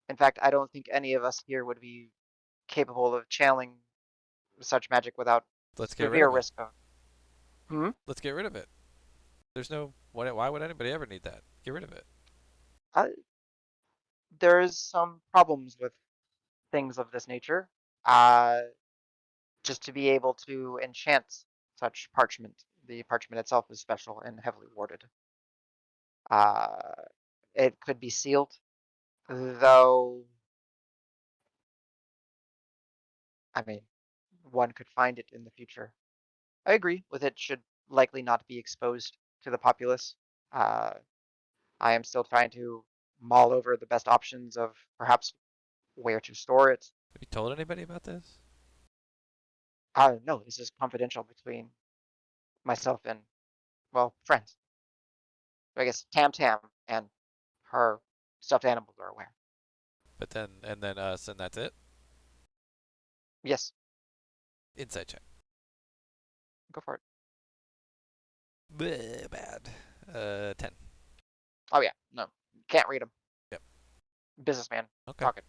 In fact, I don't think any of us here would be capable of channeling such magic without Let's get rid severe of it. risk of. Hmm? Let's get rid of it. There's no. Why would anybody ever need that? Get rid of it. There's some problems with things of this nature. Uh, just to be able to enchant such parchment. The parchment itself is special and heavily warded. Uh, it could be sealed, though. I mean, one could find it in the future. I agree with it should likely not be exposed to the populace. Uh, I am still trying to mull over the best options of perhaps where to store it. Have you told anybody about this? No, this is confidential between myself and, well, friends. I guess Tam Tam and her stuffed animals are aware. But then us, and that's it. Yes, Inside check. go for it. Bleh, bad. 10. Oh yeah, no, can't read them. Yep. Businessman Okay. talking.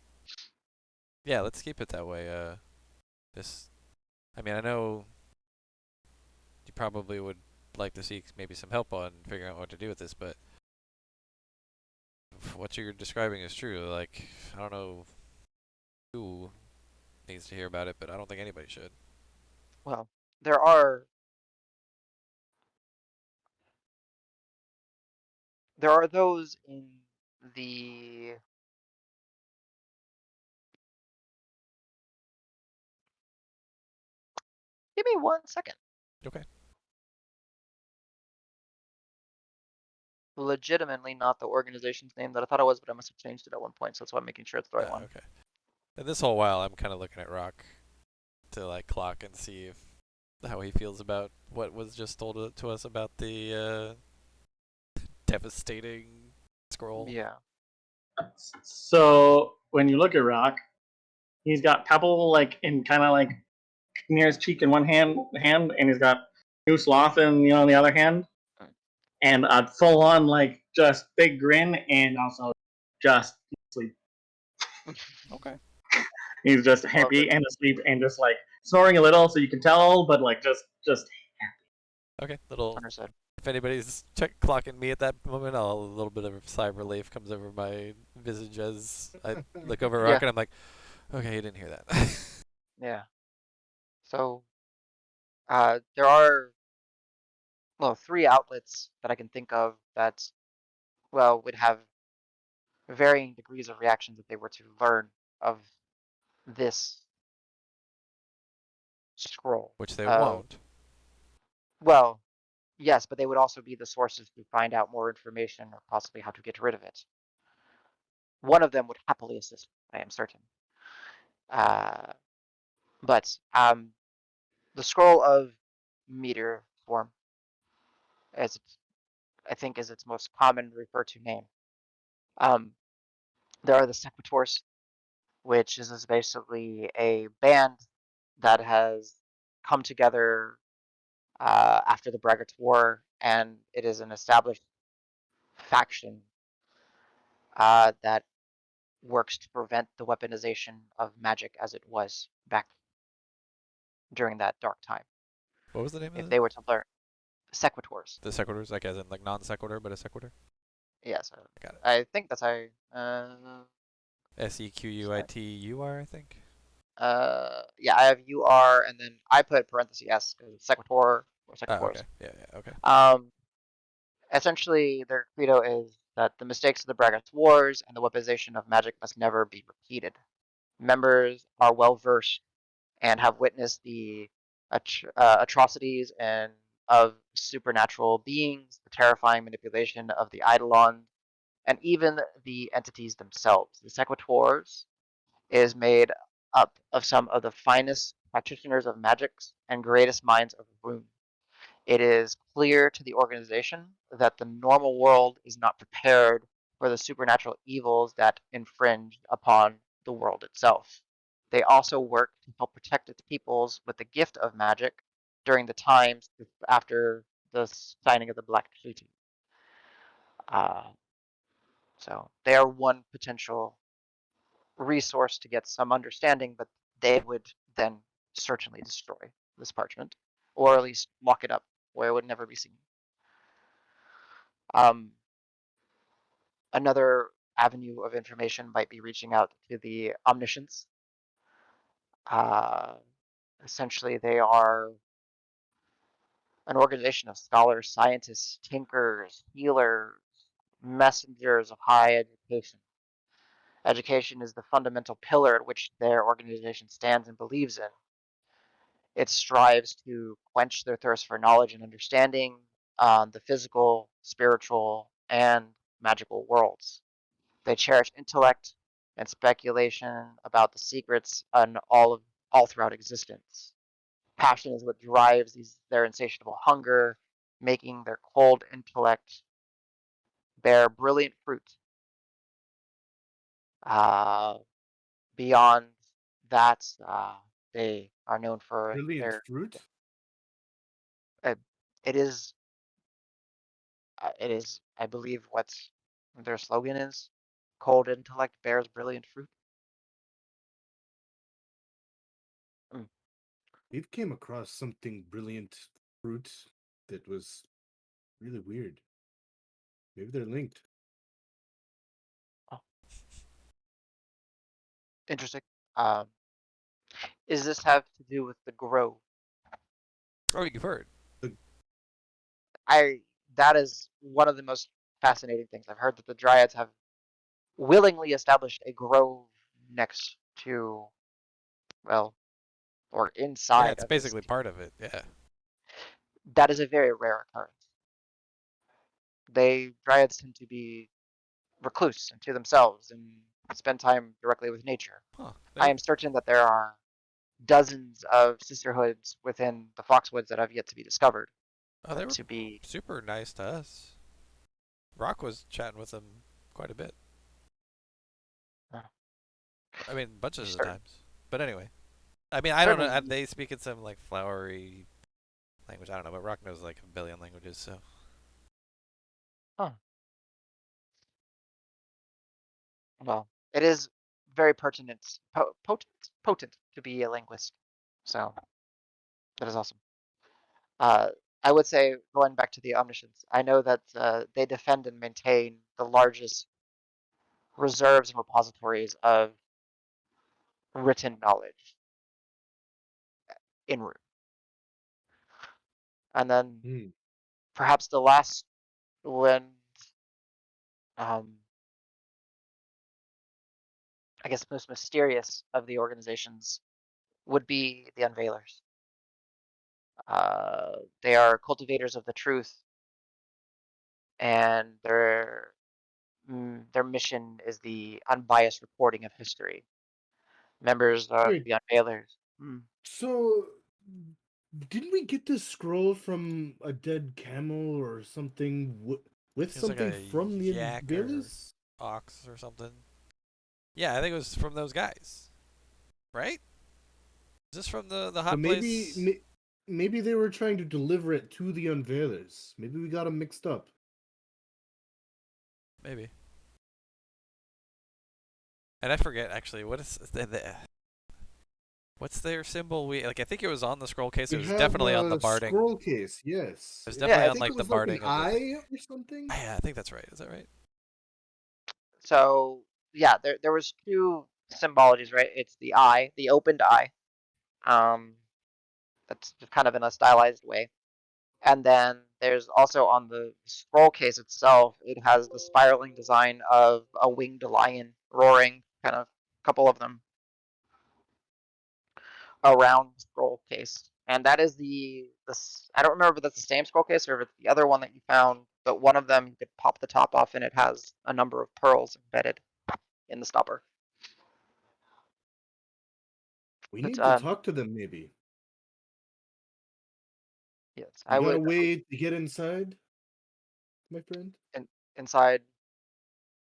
Yeah, let's keep it that way. I mean, I know you probably would like to see maybe some help on figuring out what to do with this, but if what you're describing is true. Like, I don't know who needs to hear about it, but I don't think anybody should. Well, there are those in the give me 1 second. Okay. Legitimately not the organization's name that I thought it was, but I must have changed it at one point, so that's why I'm making sure it's the right one. Okay. And this whole while, I'm kind of looking at Rock to like clock and see if how he feels about what was just told to us about the devastating scroll. Yeah. So when you look at Rock, he's got Pebble like in kind of like near his cheek in one hand, and he's got New Sloth in on the other hand, and a full on like just big grin, and also just sleep. Okay. He's just Love happy it. and asleep and just like snoring a little, so you can tell, but like just Okay. Little. Understood. If anybody's clocking me at that moment, a little bit of sigh of relief comes over my visage as I look over Yeah. Rock and I'm like, okay, you didn't hear that. Yeah. So, there are, well, 3 outlets that I can think of that, well, would have varying degrees of reactions if they were to learn of this scroll. Which they won't. Well, yes, but they would also be the sources to find out more information or possibly how to get rid of it. One of them would happily assist, I am certain. Uh, but the scroll of meteor form, as I think is its most common referred to name. There are the Separators, which is basically a band that has come together after the Braggart's War, and it is an established faction that works to prevent the weaponization of magic as it was back during that dark time. What was the name If of they were to learn Sequitors, the sequiturs? Like as in like non sequitur, but a sequitur? yes, Got it. I think that's how. Sequitur, I think. Yeah, I have UR, and then I put parentheses S because it's Sequitor or Oh, okay. Sequitors. Yeah, okay. Essentially, their credo is that the mistakes of the Braggart's Wars and the weaponization of magic must never be repeated. Members are well versed and have witnessed the atrocities and of supernatural beings, the terrifying manipulation of the Eidolon, and even the entities themselves. The Sequitors is made up of some of the finest practitioners of magics and greatest minds of rune. It is clear to the organization that the normal world is not prepared for the supernatural evils that infringe upon the world itself. They also work to help protect its peoples with the gift of magic during the times after the signing of the Black Treaty. Uh, so they are one potential resource to get some understanding, but they would then certainly destroy this parchment, or at least lock it up where it would never be seen. Another avenue of information might be reaching out to the omniscients. Uh, Essentially, they are an organization of scholars, scientists, tinkers, healers, messengers of high education. Education is the fundamental pillar at which their organization stands and believes in. It strives to quench their thirst for knowledge and understanding on the physical, spiritual, and magical worlds. They cherish intellect and speculation about the secrets and all throughout existence. Passion is what drives their insatiable hunger, making their cold intellect bear brilliant fruit. Uh, Beyond that, they are known for Brilliant their. fruit. Uh, it is. It is. I believe what their slogan is. Cold intellect bears brilliant fruit. Mm. We've came across something brilliant fruit that was really weird. Maybe they're linked. Oh, interesting. Um, Is this have to do with the grove? Oh, you've heard. I That is one of the most fascinating things. I've heard that the Dryads have willingly established a grove next to, well, or Yeah, inside it's of this. basically part of it. Yeah. That is a very rare occurrence. Dryads tend to be recluse and to themselves and spend time directly with nature. Huh. I am certain that there are dozens of sisterhoods within the Foxwoods that have yet to be discovered. Oh, they were To be super nice to us. Rock was chatting with them quite a bit. Oh. I mean, bunches of certain, times. But anyway, I mean, I don't know. certainly, They speak in some like flowery language. I don't know, but Rock knows like a billion languages, so. huh. Well, it is very potent to be a linguist. So that is awesome. I would say, going back to the omniscience, I know that they defend and maintain the largest reserves and repositories of written knowledge in room. And then Hmm. perhaps the last one, I guess most mysterious of the organizations would be the Unveilers. They are cultivators of the truth, and their mission is the unbiased reporting of history. Members of Wait, the Unveilers. so didn't we get this scroll from a dead camel or something with It was like something a from the yak or Unveilers? ox or something. Yeah, I think it was from those guys. Right? Is this from the So hot place? maybe they were trying to deliver it to the Unveilers. Maybe we got them mixed up. Maybe. And I forget actually what is what's their symbol? I think it was on the scroll case. It We was have definitely on the a barding. scroll case, yes. It was Yeah, definitely I on think like it the was like an barding of the thing. eye or something. Yeah, I think that's right. Is that right? So yeah, there was two symbologies, right? It's the eye, the opened eye. That's just kind of in a stylized way. And then there's also on the scroll case itself, it has the spiraling design of a winged lion roaring, kind of a couple of them around the scroll case. And that is I don't remember if that's the same scroll case or if it's the other one that you found, but one of them you could pop the top off and it has a number of pearls embedded in the stopper. We But need to talk to them, maybe. yes, You I got a would way to get inside, my friend? inside.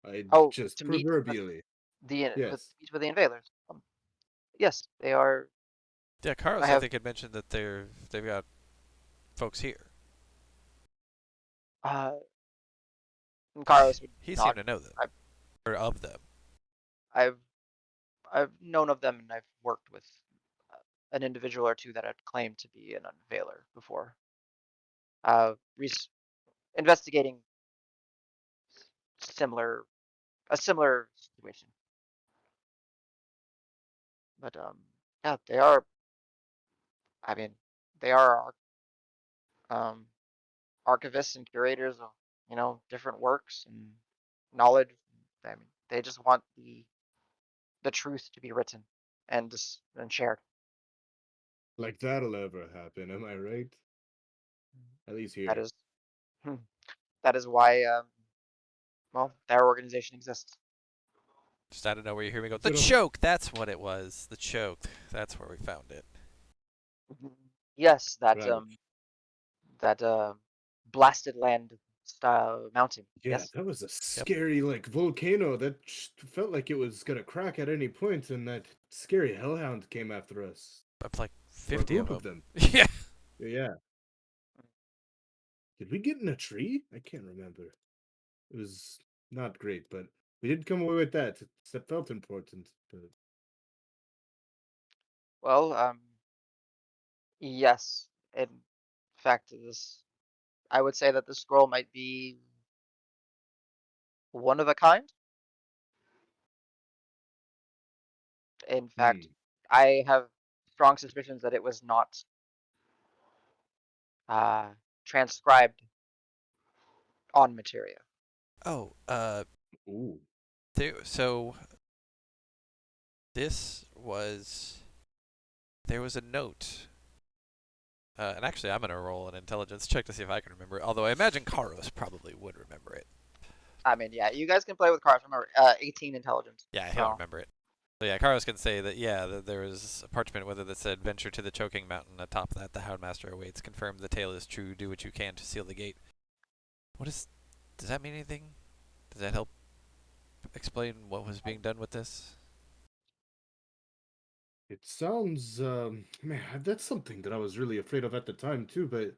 I Oh, just to meet proverbially. Yes. with the invaders. Yes, they are. Yeah, I Carlos I have think had mentioned that they've got folks here. Carlos would He seemed not. to know them I, or of them. I've I've known of them and I've worked with an individual or two that had claimed to be an unveiler before. Uh, investigating similar a similar situation. But yeah, they are. I mean, they are um, archivists and curators of different works and knowledge. I mean, they just want the truth to be written and shared. Like that'll ever happen, am I right? At least That here. is that is why well, their organization exists. Just out of nowhere, you hear me go, "The So choke." That's what it was. The choke. That's where we found it. Yes, right. that blasted land style mountain. Yeah, Yes. that was a Yep. scary like volcano that felt like it was gonna crack at any point, and that scary hellhound came after us. Up like Or a 50 of group of them. them. Yeah. Yeah. Did we get in a tree? I can't remember. It was not great, but we did come away with that. That felt important. But Well, yes. In fact, this I would say that the scroll might be one of a kind. In fact, hmm. I have strong suspicions that it was not transcribed on materia. Oh, Ooh. so this was there was a note. And actually, I'm gonna roll an intelligence check to see if I can remember it. Although I imagine Karos probably would remember it. I mean, yeah, you guys can play with cards. Remember, 18 intelligence. Yeah, he'll So remember it. So yeah, Carlos can say that, yeah, that there was a parchment with it that said, "Venture to the choking mountain. Atop that, the Houndmaster awaits. Confirm the tale is true. Do what you can to seal the gate." Does that mean anything? Does that help explain what was being done with this? It sounds, man, that's something that I was really afraid of at the time too. But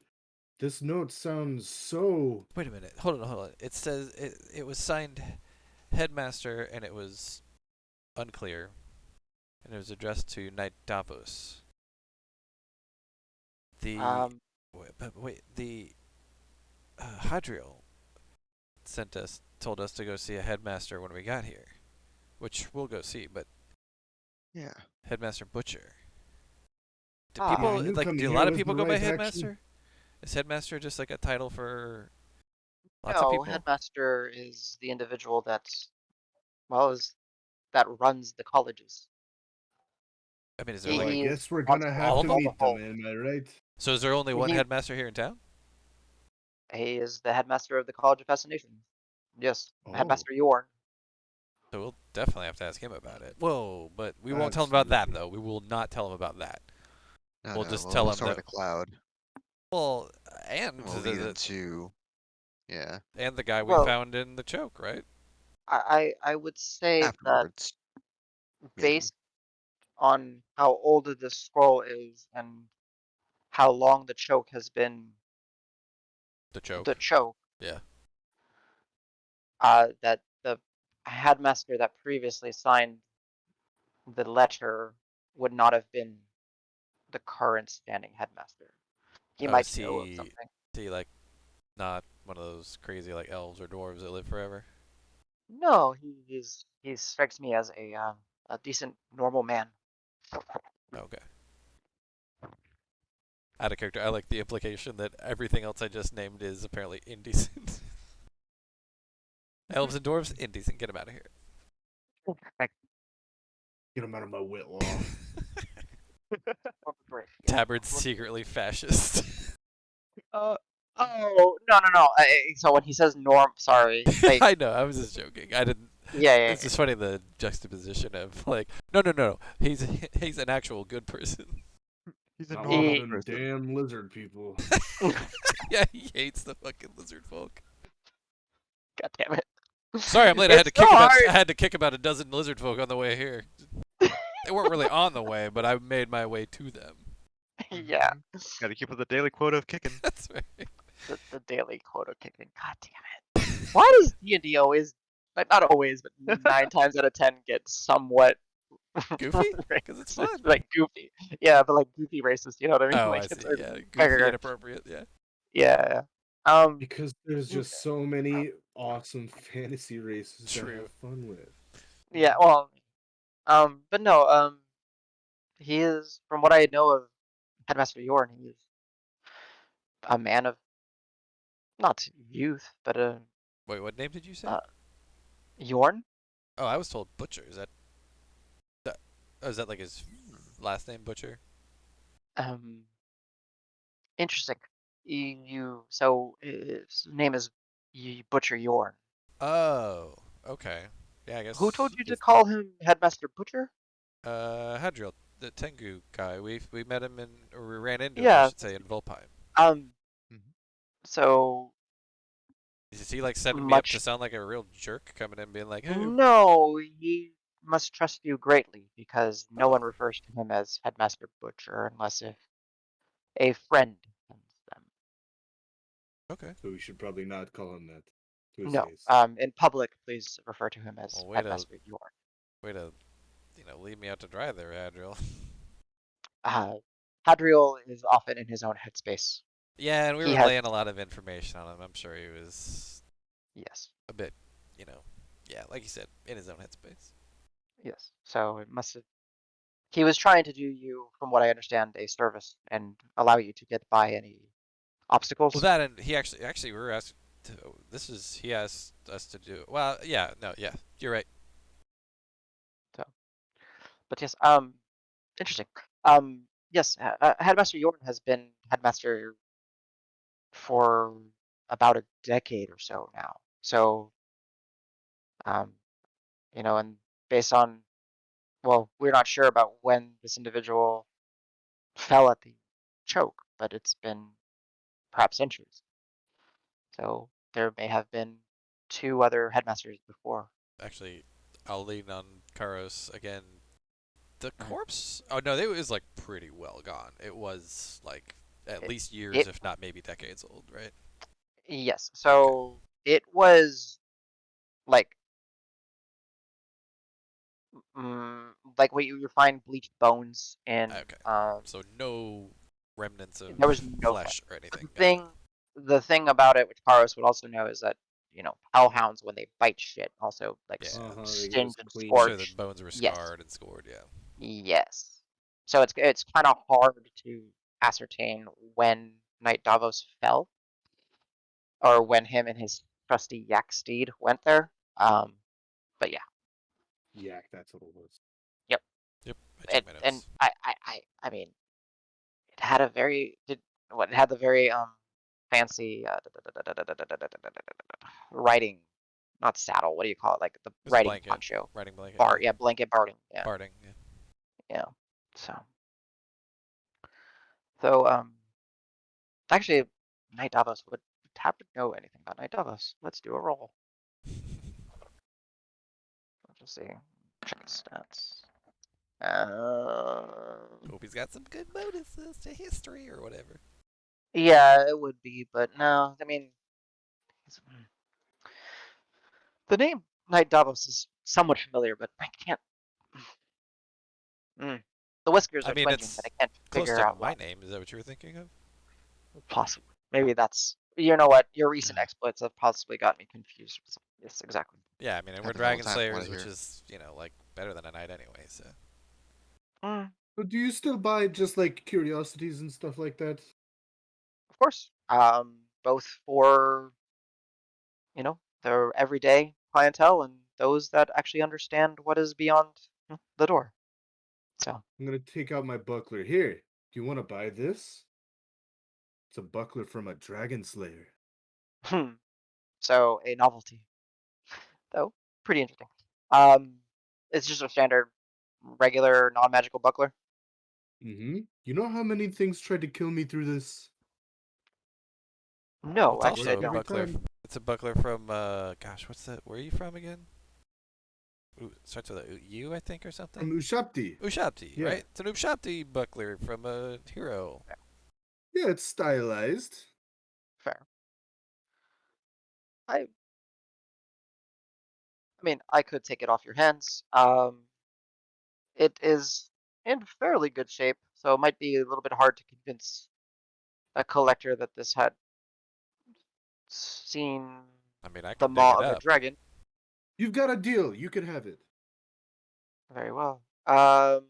this note sounds so. Wait a minute. Hold on. It says it was signed Headmaster, and it was unclear, and it was addressed to Knight Davos. The the Hadriel told us to go see a headmaster when we got here, which we'll go see. But Yeah. Headmaster Butcher. Do Ah. people Yeah, I knew like? coming Do a here lot of was the people go by right action. headmaster? Is headmaster just like a title for lots of No, people? headmaster is the individual that runs the colleges. I mean, is there Well, I like He is guess we're gonna responsible have all to of for all them? the meet them. whole. Am I right? So is there only one He headmaster here in town? he is the headmaster of the College of Fascination. Yes, Oh, Headmaster Yorn. So we'll definitely have to ask him about it. Whoa, but we won't tell him about that absolutely. though. We will not tell him about that. No, We'll no. just We'll tell him start that. with a cloud. Well, and We'll lead into. Yeah. and the guy we Well, found in the choke, right? I would say that Afterwards, maybe. based on how old the scroll is and how long the choke has been The choke. the choke, Yeah. that the headmaster that previously signed the letter would not have been the current standing headmaster. He Oh, might is know of he? something. Is he like not one of those crazy like elves or dwarves that live forever? No, he strikes me as a decent normal man. Okay. Out of character, I like the implication that everything else I just named is apparently indecent. Elves and dwarves, indecent. Get them out of here. Get him out of my Whitlaw. Tabard's secretly fascist. Oh no. So when he says norm, sorry, like I know. I was just joking. I didn't. yeah. It's just funny the juxtaposition of like, no. He's an actual good person. He's a Not one normal of He- them person. damn lizard people. Yeah, he hates the fucking lizard folk. God damn it. Sorry, I'm late. It's so hard. I had to kick about a dozen lizard folk on the way here. They weren't really on the way, but I made my way to them. Yeah, Got to keep with the daily quota of kicking. That's right. the daily quota kicking. God damn it. Why does D&D always, like not always, but 9 times out of 10 get somewhat Goofy? Because it's fun. like goofy. Yeah, but like goofy racist. You know what I mean? Oh, Like I see. it's Yeah, goofy, inappropriate. Yeah. yeah. Because there's just so many awesome fantasy races to True. have fun with. Yeah. Well, but no. He is, from what I know of Headmaster Yorn, he is a man of not youth, but Wait, what name did you say? Yorn. Oh, I was told Butcher. Is that like his last name, Butcher? Interesting. So his name is Butcher Yorn. Oh, okay. Yeah, I Who guess. told you to call him Headmaster Butcher? Hadriel, the Tengu guy. We met him or we ran into him, I Yeah. should say, in Volpine. So Is he like setting me up to much. sound like a real jerk, coming in being like, "Hey, No, he must trust you greatly because no one Oh. refers to him as Headmaster Butcher unless if a friend sends them. okay." So we should probably not call him that to his No. face. In public, please refer to him as Well, Headmaster Yorn. way to, leave me out to dry there, Hadriel. Hadriel is often in his own headspace. Yeah, and we He were has laying a lot of information on him. I'm sure he was yes, a bit, yeah, like you said, in his own headspace. yes. So it must have. He was trying to do you, from what I understand, a service and allow you to get by any obstacles. Well, that and he actually we were asked. He asked us to do. Well, yeah, no, yeah, you're right. So, but yes, interesting. Yes, Headmaster Yorn has been headmaster for about a decade or so now. So, and based on well, we're not sure about when this individual fell at the choke, but it's been perhaps centuries. So there may have been 2 other headmasters before. Actually, I'll lean on Karos again. The Mhm. corpse? Oh no, it was like pretty well gone. It was like at It, least years, it if not maybe decades old, right? yes. Okay. So it was like like what you would find bleached bones in Okay. So no remnants of there was no flesh. flesh or anything. The Got it. thing about it, which Karos would also know, is that hellhounds when they bite shit also like Yeah. They get stinged us and clean. I'm sure the scorched. bones were Yes, scarred and scored. Yeah. yes. So it's kind of hard to ascertain when Knight Davos fell, or when him and his trusty yak steed went there. But yeah, Yak, that's what it was. yep. Yep. I checked my And notes. I mean, it had a very it had the very fancy riding, not saddle. What do you call it? Like the It was a riding blanket. poncho. Riding blanket. Bar, Yeah. yeah, blanket barding. Yeah, Barding. Yeah. yeah. So actually, Knight Davos would have to know anything about Knight Davos. Let's do a roll. Let's just see. Check his stats. Hope he's got some good bonuses to history or whatever. Yeah, it would be, but no. I mean, the name Knight Davos is somewhat familiar, but I can't. The whiskers I are mean, twinging, but I it's can't close figure to out my what. name. Is that what you were thinking of? Possibly. Maybe that's. You know what? Your recent exploits have possibly got me confused. Yes, exactly. Yeah, I mean, and we're Happens all the Dragon time from what I Slayers, which hear. is, like better than a knight anyway. So So do you still buy just like curiosities and stuff like that? Of course. Both for their everyday clientele and those that actually understand what is beyond the door. So, I'm gonna take out my buckler. Here, do you want to buy this? It's a buckler from a dragon slayer. so a novelty, though pretty interesting. Um, it's just a standard, regular, non-magical buckler. Mm-hmm. You know how many things tried to kill me through this? No, it's actually, I also a Every don't. buckler. time. It's a buckler from gosh, what's that? Where are you from again? Ooh, starts with a U, I think, or something. From Ushapti. Ushabti, Yeah. right? It's an Ushabti buckler from a hero. Yeah, it's stylized. Fair. I mean, I could take it off your hands. It is in fairly good shape, so it might be a little bit hard to convince a collector that this had seen I mean, I the could dig maw it of a up. dragon. You've got a deal. You can have it. Very well. How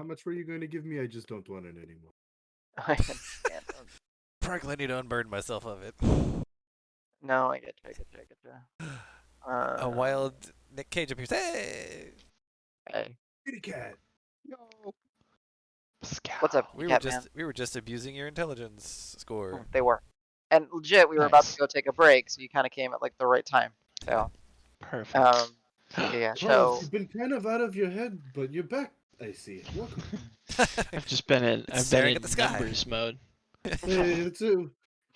much were you going to give me? I just don't want it anymore. I understand. Probably need to unburden myself of it. No, I get you. A wild Nick Cage appears. Hey! Hey, Kitty cat. No. what's up, We were Catman? just abusing your intelligence score. They were, and legit, we were about to go take a break, so you kind of came at like the right time. So, Perfect. yeah. Carlos, So, you've been kind of out of your head, but you're back. I see. Welcome. I've just been in Staring at the sky. numbers mode. Hey,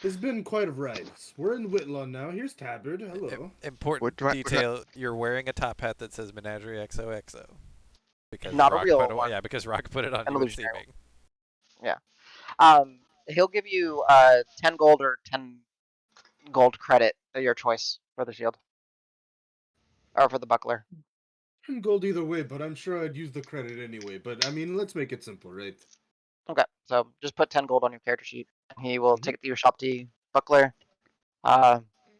it's been quite a ride. We're in Whitlaw now. Here's Tabard. Hello. Important What detail: you're wearing a top hat that says Menagerie XOXO because not a Rock real put it. one, Yeah, because Rock put it on an you in illusionary theming. one. Yeah. He'll give you 10 gold or 10 gold credit, your choice for the shield or for the buckler. I'm gold either way, but I'm sure I'd use the credit anyway. But I mean, let's make it simple, right? Okay, so just put 10 gold on your character sheet, and he will Mhm. take it to your shop to buckler,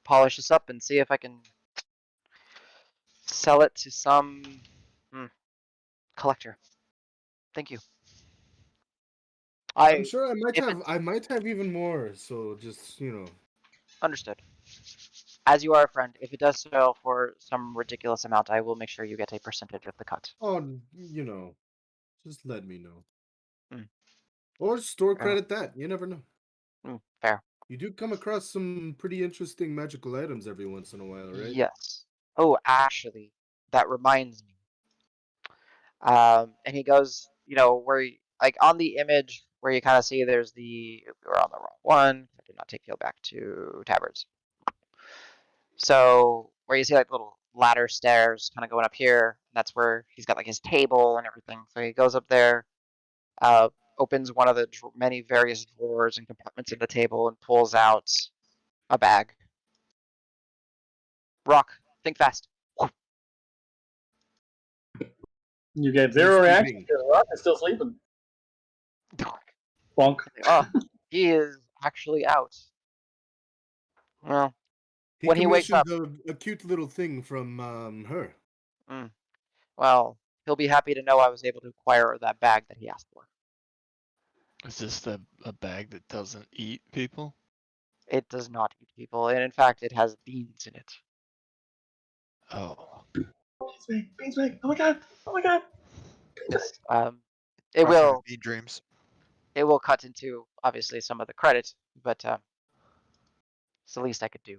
polish this up, and see if I can sell it to some collector. Thank you. I'm sure If it I might have even more. So just understood. As you are a friend, if it does sell for some ridiculous amount, I will make sure you get a percentage of the cut. oh, just let me know. Mm. Or store Fair. credit that. You never know. Fair. You do come across some pretty interesting magical items every once in a while, right? Yes. Oh, actually, that reminds me. And he goes, where like on the image where you kind of see there's we're on the wrong one. I did not take you back to tabards. So where you see like little ladder stairs kind of going up here, that's where he's got like his table and everything. So he goes up there, opens one of the many various drawers and compartments of the table and pulls out a bag. Rock, think fast. You get He's 0 reaction sleeping. because Rock is still sleeping. Bonk. Oh, he is actually out. Well, He when he wakes up, commissioned a cute little thing from her. well, he'll be happy to know I was able to acquire that bag that he asked for. Is this a bag that doesn't eat people? It does not eat people, and in fact, it has beans in it. Oh. Beanswig. Oh my god. Yes. It Rock having will. mean dreams. It will cut into obviously some of the credit, but it's the least I could do.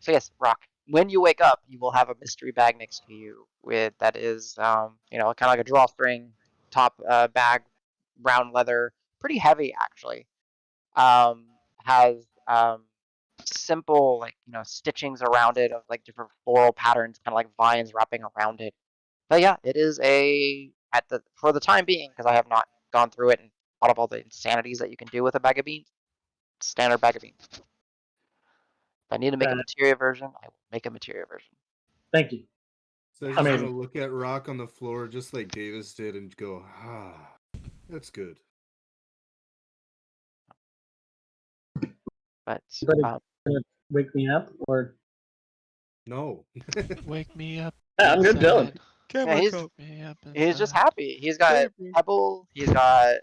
So yes, Rock. When you wake up, you will have a mystery bag next to you that is, kind of like a drawstring top bag, brown leather, pretty heavy actually. Has simple like stitchings around it of like different floral patterns, kind of like vines wrapping around it. But yeah, it is for the time being, because I have not gone through it and thought of all the insanities that you can do with a bag of beans. Standard bag of beans. If I need to make a materia version, I will make a materia version. Thank you. So he's just Amazing. gonna look at Rock on the floor just like Davis did and go, that's good. But Anybody gonna wake me up or? No. Wake me up. I'm good, chilling. inside. Camera he's cup. Me up he's just inside. happy. He's got Camera. Pebble. He's got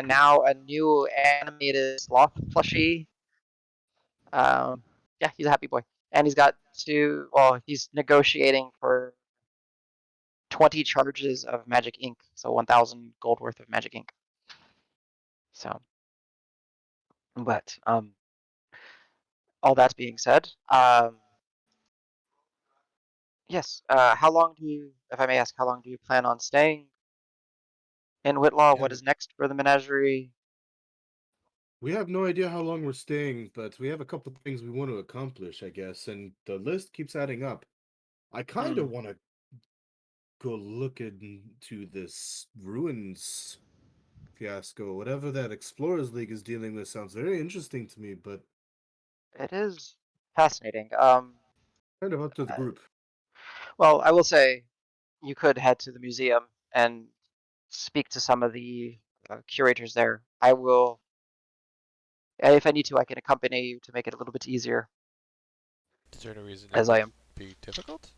now a new animated sloth plushie. Yeah, he's a happy boy, and he's got two. Well, he's negotiating for 20 charges of magic ink, so 1,000 gold worth of magic ink. So, but all that being said, yes. How long do you, if I may ask, how long do you plan on staying in Whitlaw? Yeah, What is next for the menagerie? we have no idea how long we're staying, but we have a couple things we want to accomplish, I guess, and the list keeps adding up. I kind of want to go look into this ruins fiasco. Whatever that Explorers League is dealing with sounds very interesting to me, but It is fascinating. kind of up to the group. Well, I will say you could head to the museum and speak to some of the curators there. I will, if I need to, I can accompany you to make it a little bit easier, Is there any reason it as I would am. be difficult?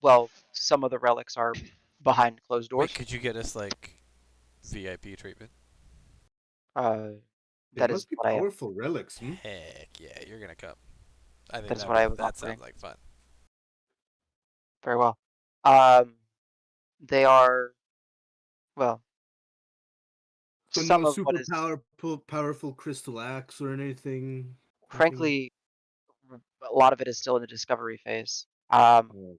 Well, some of the relics are behind closed Wait, doors. could you get us like VIP treatment? They That is must be what I am. powerful relics. Heck yeah, you're gonna come. I think That is what I was that offering. sounds like fun. Very well. They are, well, So some no of what super is, powerful crystal axe or anything. frankly, a lot of it is still in the discovery phase. Oh.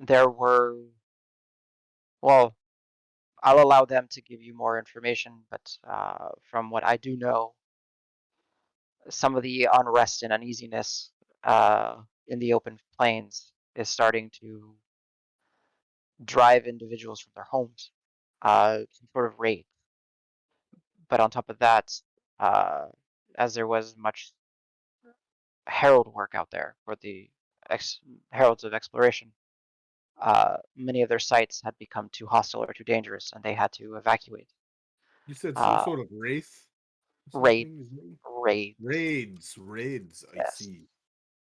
There were, well, I'll allow them to give you more information, but from what I do know, some of the unrest and uneasiness in the open plains is starting to drive individuals from their homes, some sort of raid. But on top of that, as there was much herald work out there for the Heralds of Exploration, many of their sites had become too hostile or too dangerous, and they had to evacuate. You said some Uh, sort of wraith? Or raid, something? His name? raid, Raids, I yes. see.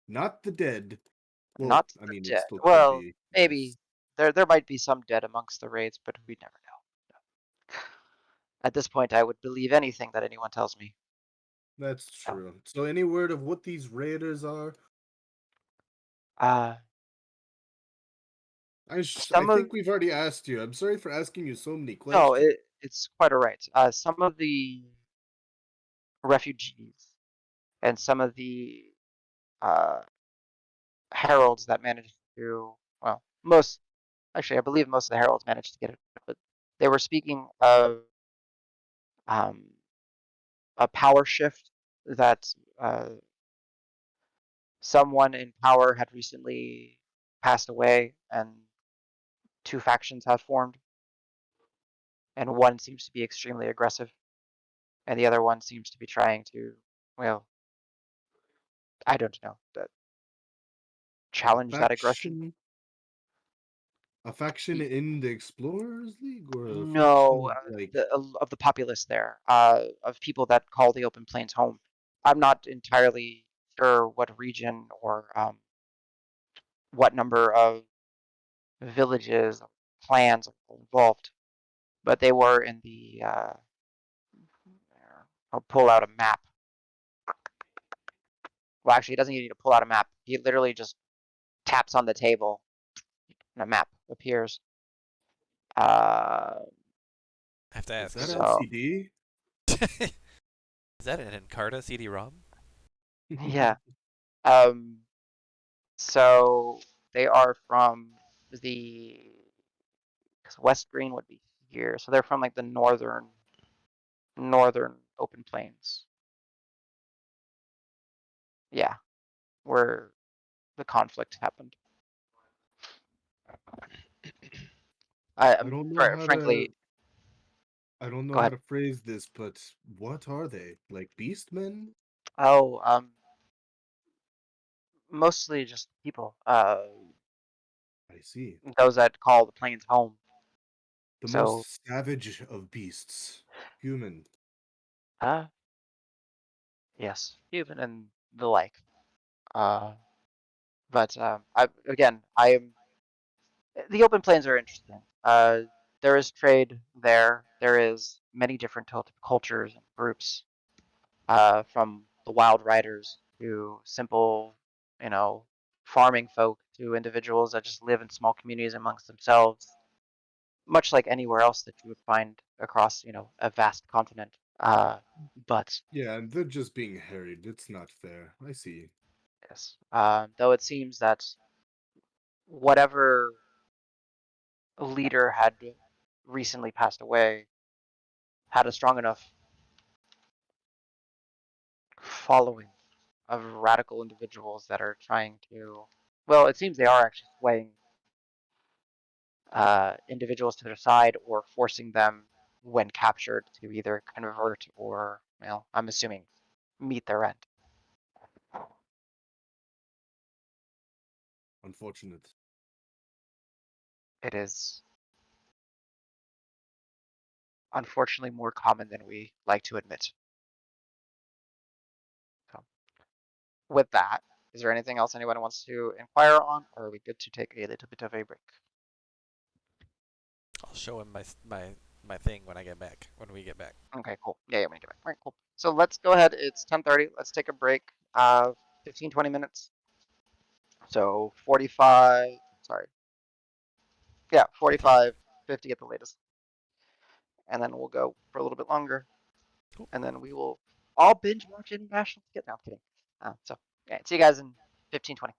Not the dead. Well, Not I the mean, it dead. still could Well, be. maybe there might be some dead amongst the raids, but we never know. At this point, I would believe anything that anyone tells me. That's So, true. So, any word of what these raiders are? uh, I some of think we've already asked you. I'm sorry for asking you so many no, questions. it's quite alright. Some of the refugees and some of the uh, heralds that managed to well, most, actually, I believe most of the heralds managed to get it, but they were speaking of a power shift that someone in power had recently passed away, and two factions have formed, and one seems to be extremely aggressive, and the other one seems to be trying to, well, I don't know, challenge that aggression. A faction in the Explorers League, or a No, faction like of the populace there, of people that call the open plains home. I'm not entirely sure what region or what number of villages, clans are involved, but they were in the. I'll pull out a map. Well, actually, he doesn't need to pull out a map. He literally just taps on the table, and a map appears. I have to is ask. that Is, So LCD? is that an Encarta CD-ROM? yeah. So they are from the, because West Green would be here, so they're from like the northern open plains. Yeah, where the conflict happened. I don't know how to. Frankly, I don't know go how ahead. to phrase this, but what are they? Like beastmen? Oh, mostly just people. I see. Those that call the plains home. The So, most savage of beasts. Human. uh, yes, human and the like. Uh, but I am. The open plains are interesting. There is trade there. There is many different cultures and groups, from the wild riders to simple, you know, farming folk to individuals that just live in small communities amongst themselves, much like anywhere else that you would find across, a vast continent. But Yeah, and they're just being harried. It's not fair. I see. yes, though it seems that whatever leader had recently passed away had a strong enough following of radical individuals that are trying to, well, it seems they are actually swaying individuals to their side or forcing them when captured to either convert or, well, I'm assuming meet their end. Unfortunate. It is unfortunately more common than we like to admit. So, with that, is there anything else anyone wants to inquire on, or are we good to take a little bit of a break? I'll show him my thing when I get back. When we get back. Okay, cool. Yeah, when you get back. All right, cool. So let's go ahead. It's 10:30. Let's take a break. 15, 20 minutes. So 45. Sorry. Yeah, 45, 50 at the latest. And then we'll go for a little bit longer. Cool. And then we will all binge watch International. Get now, I'm kidding. So, yeah, see you guys in 15, 20.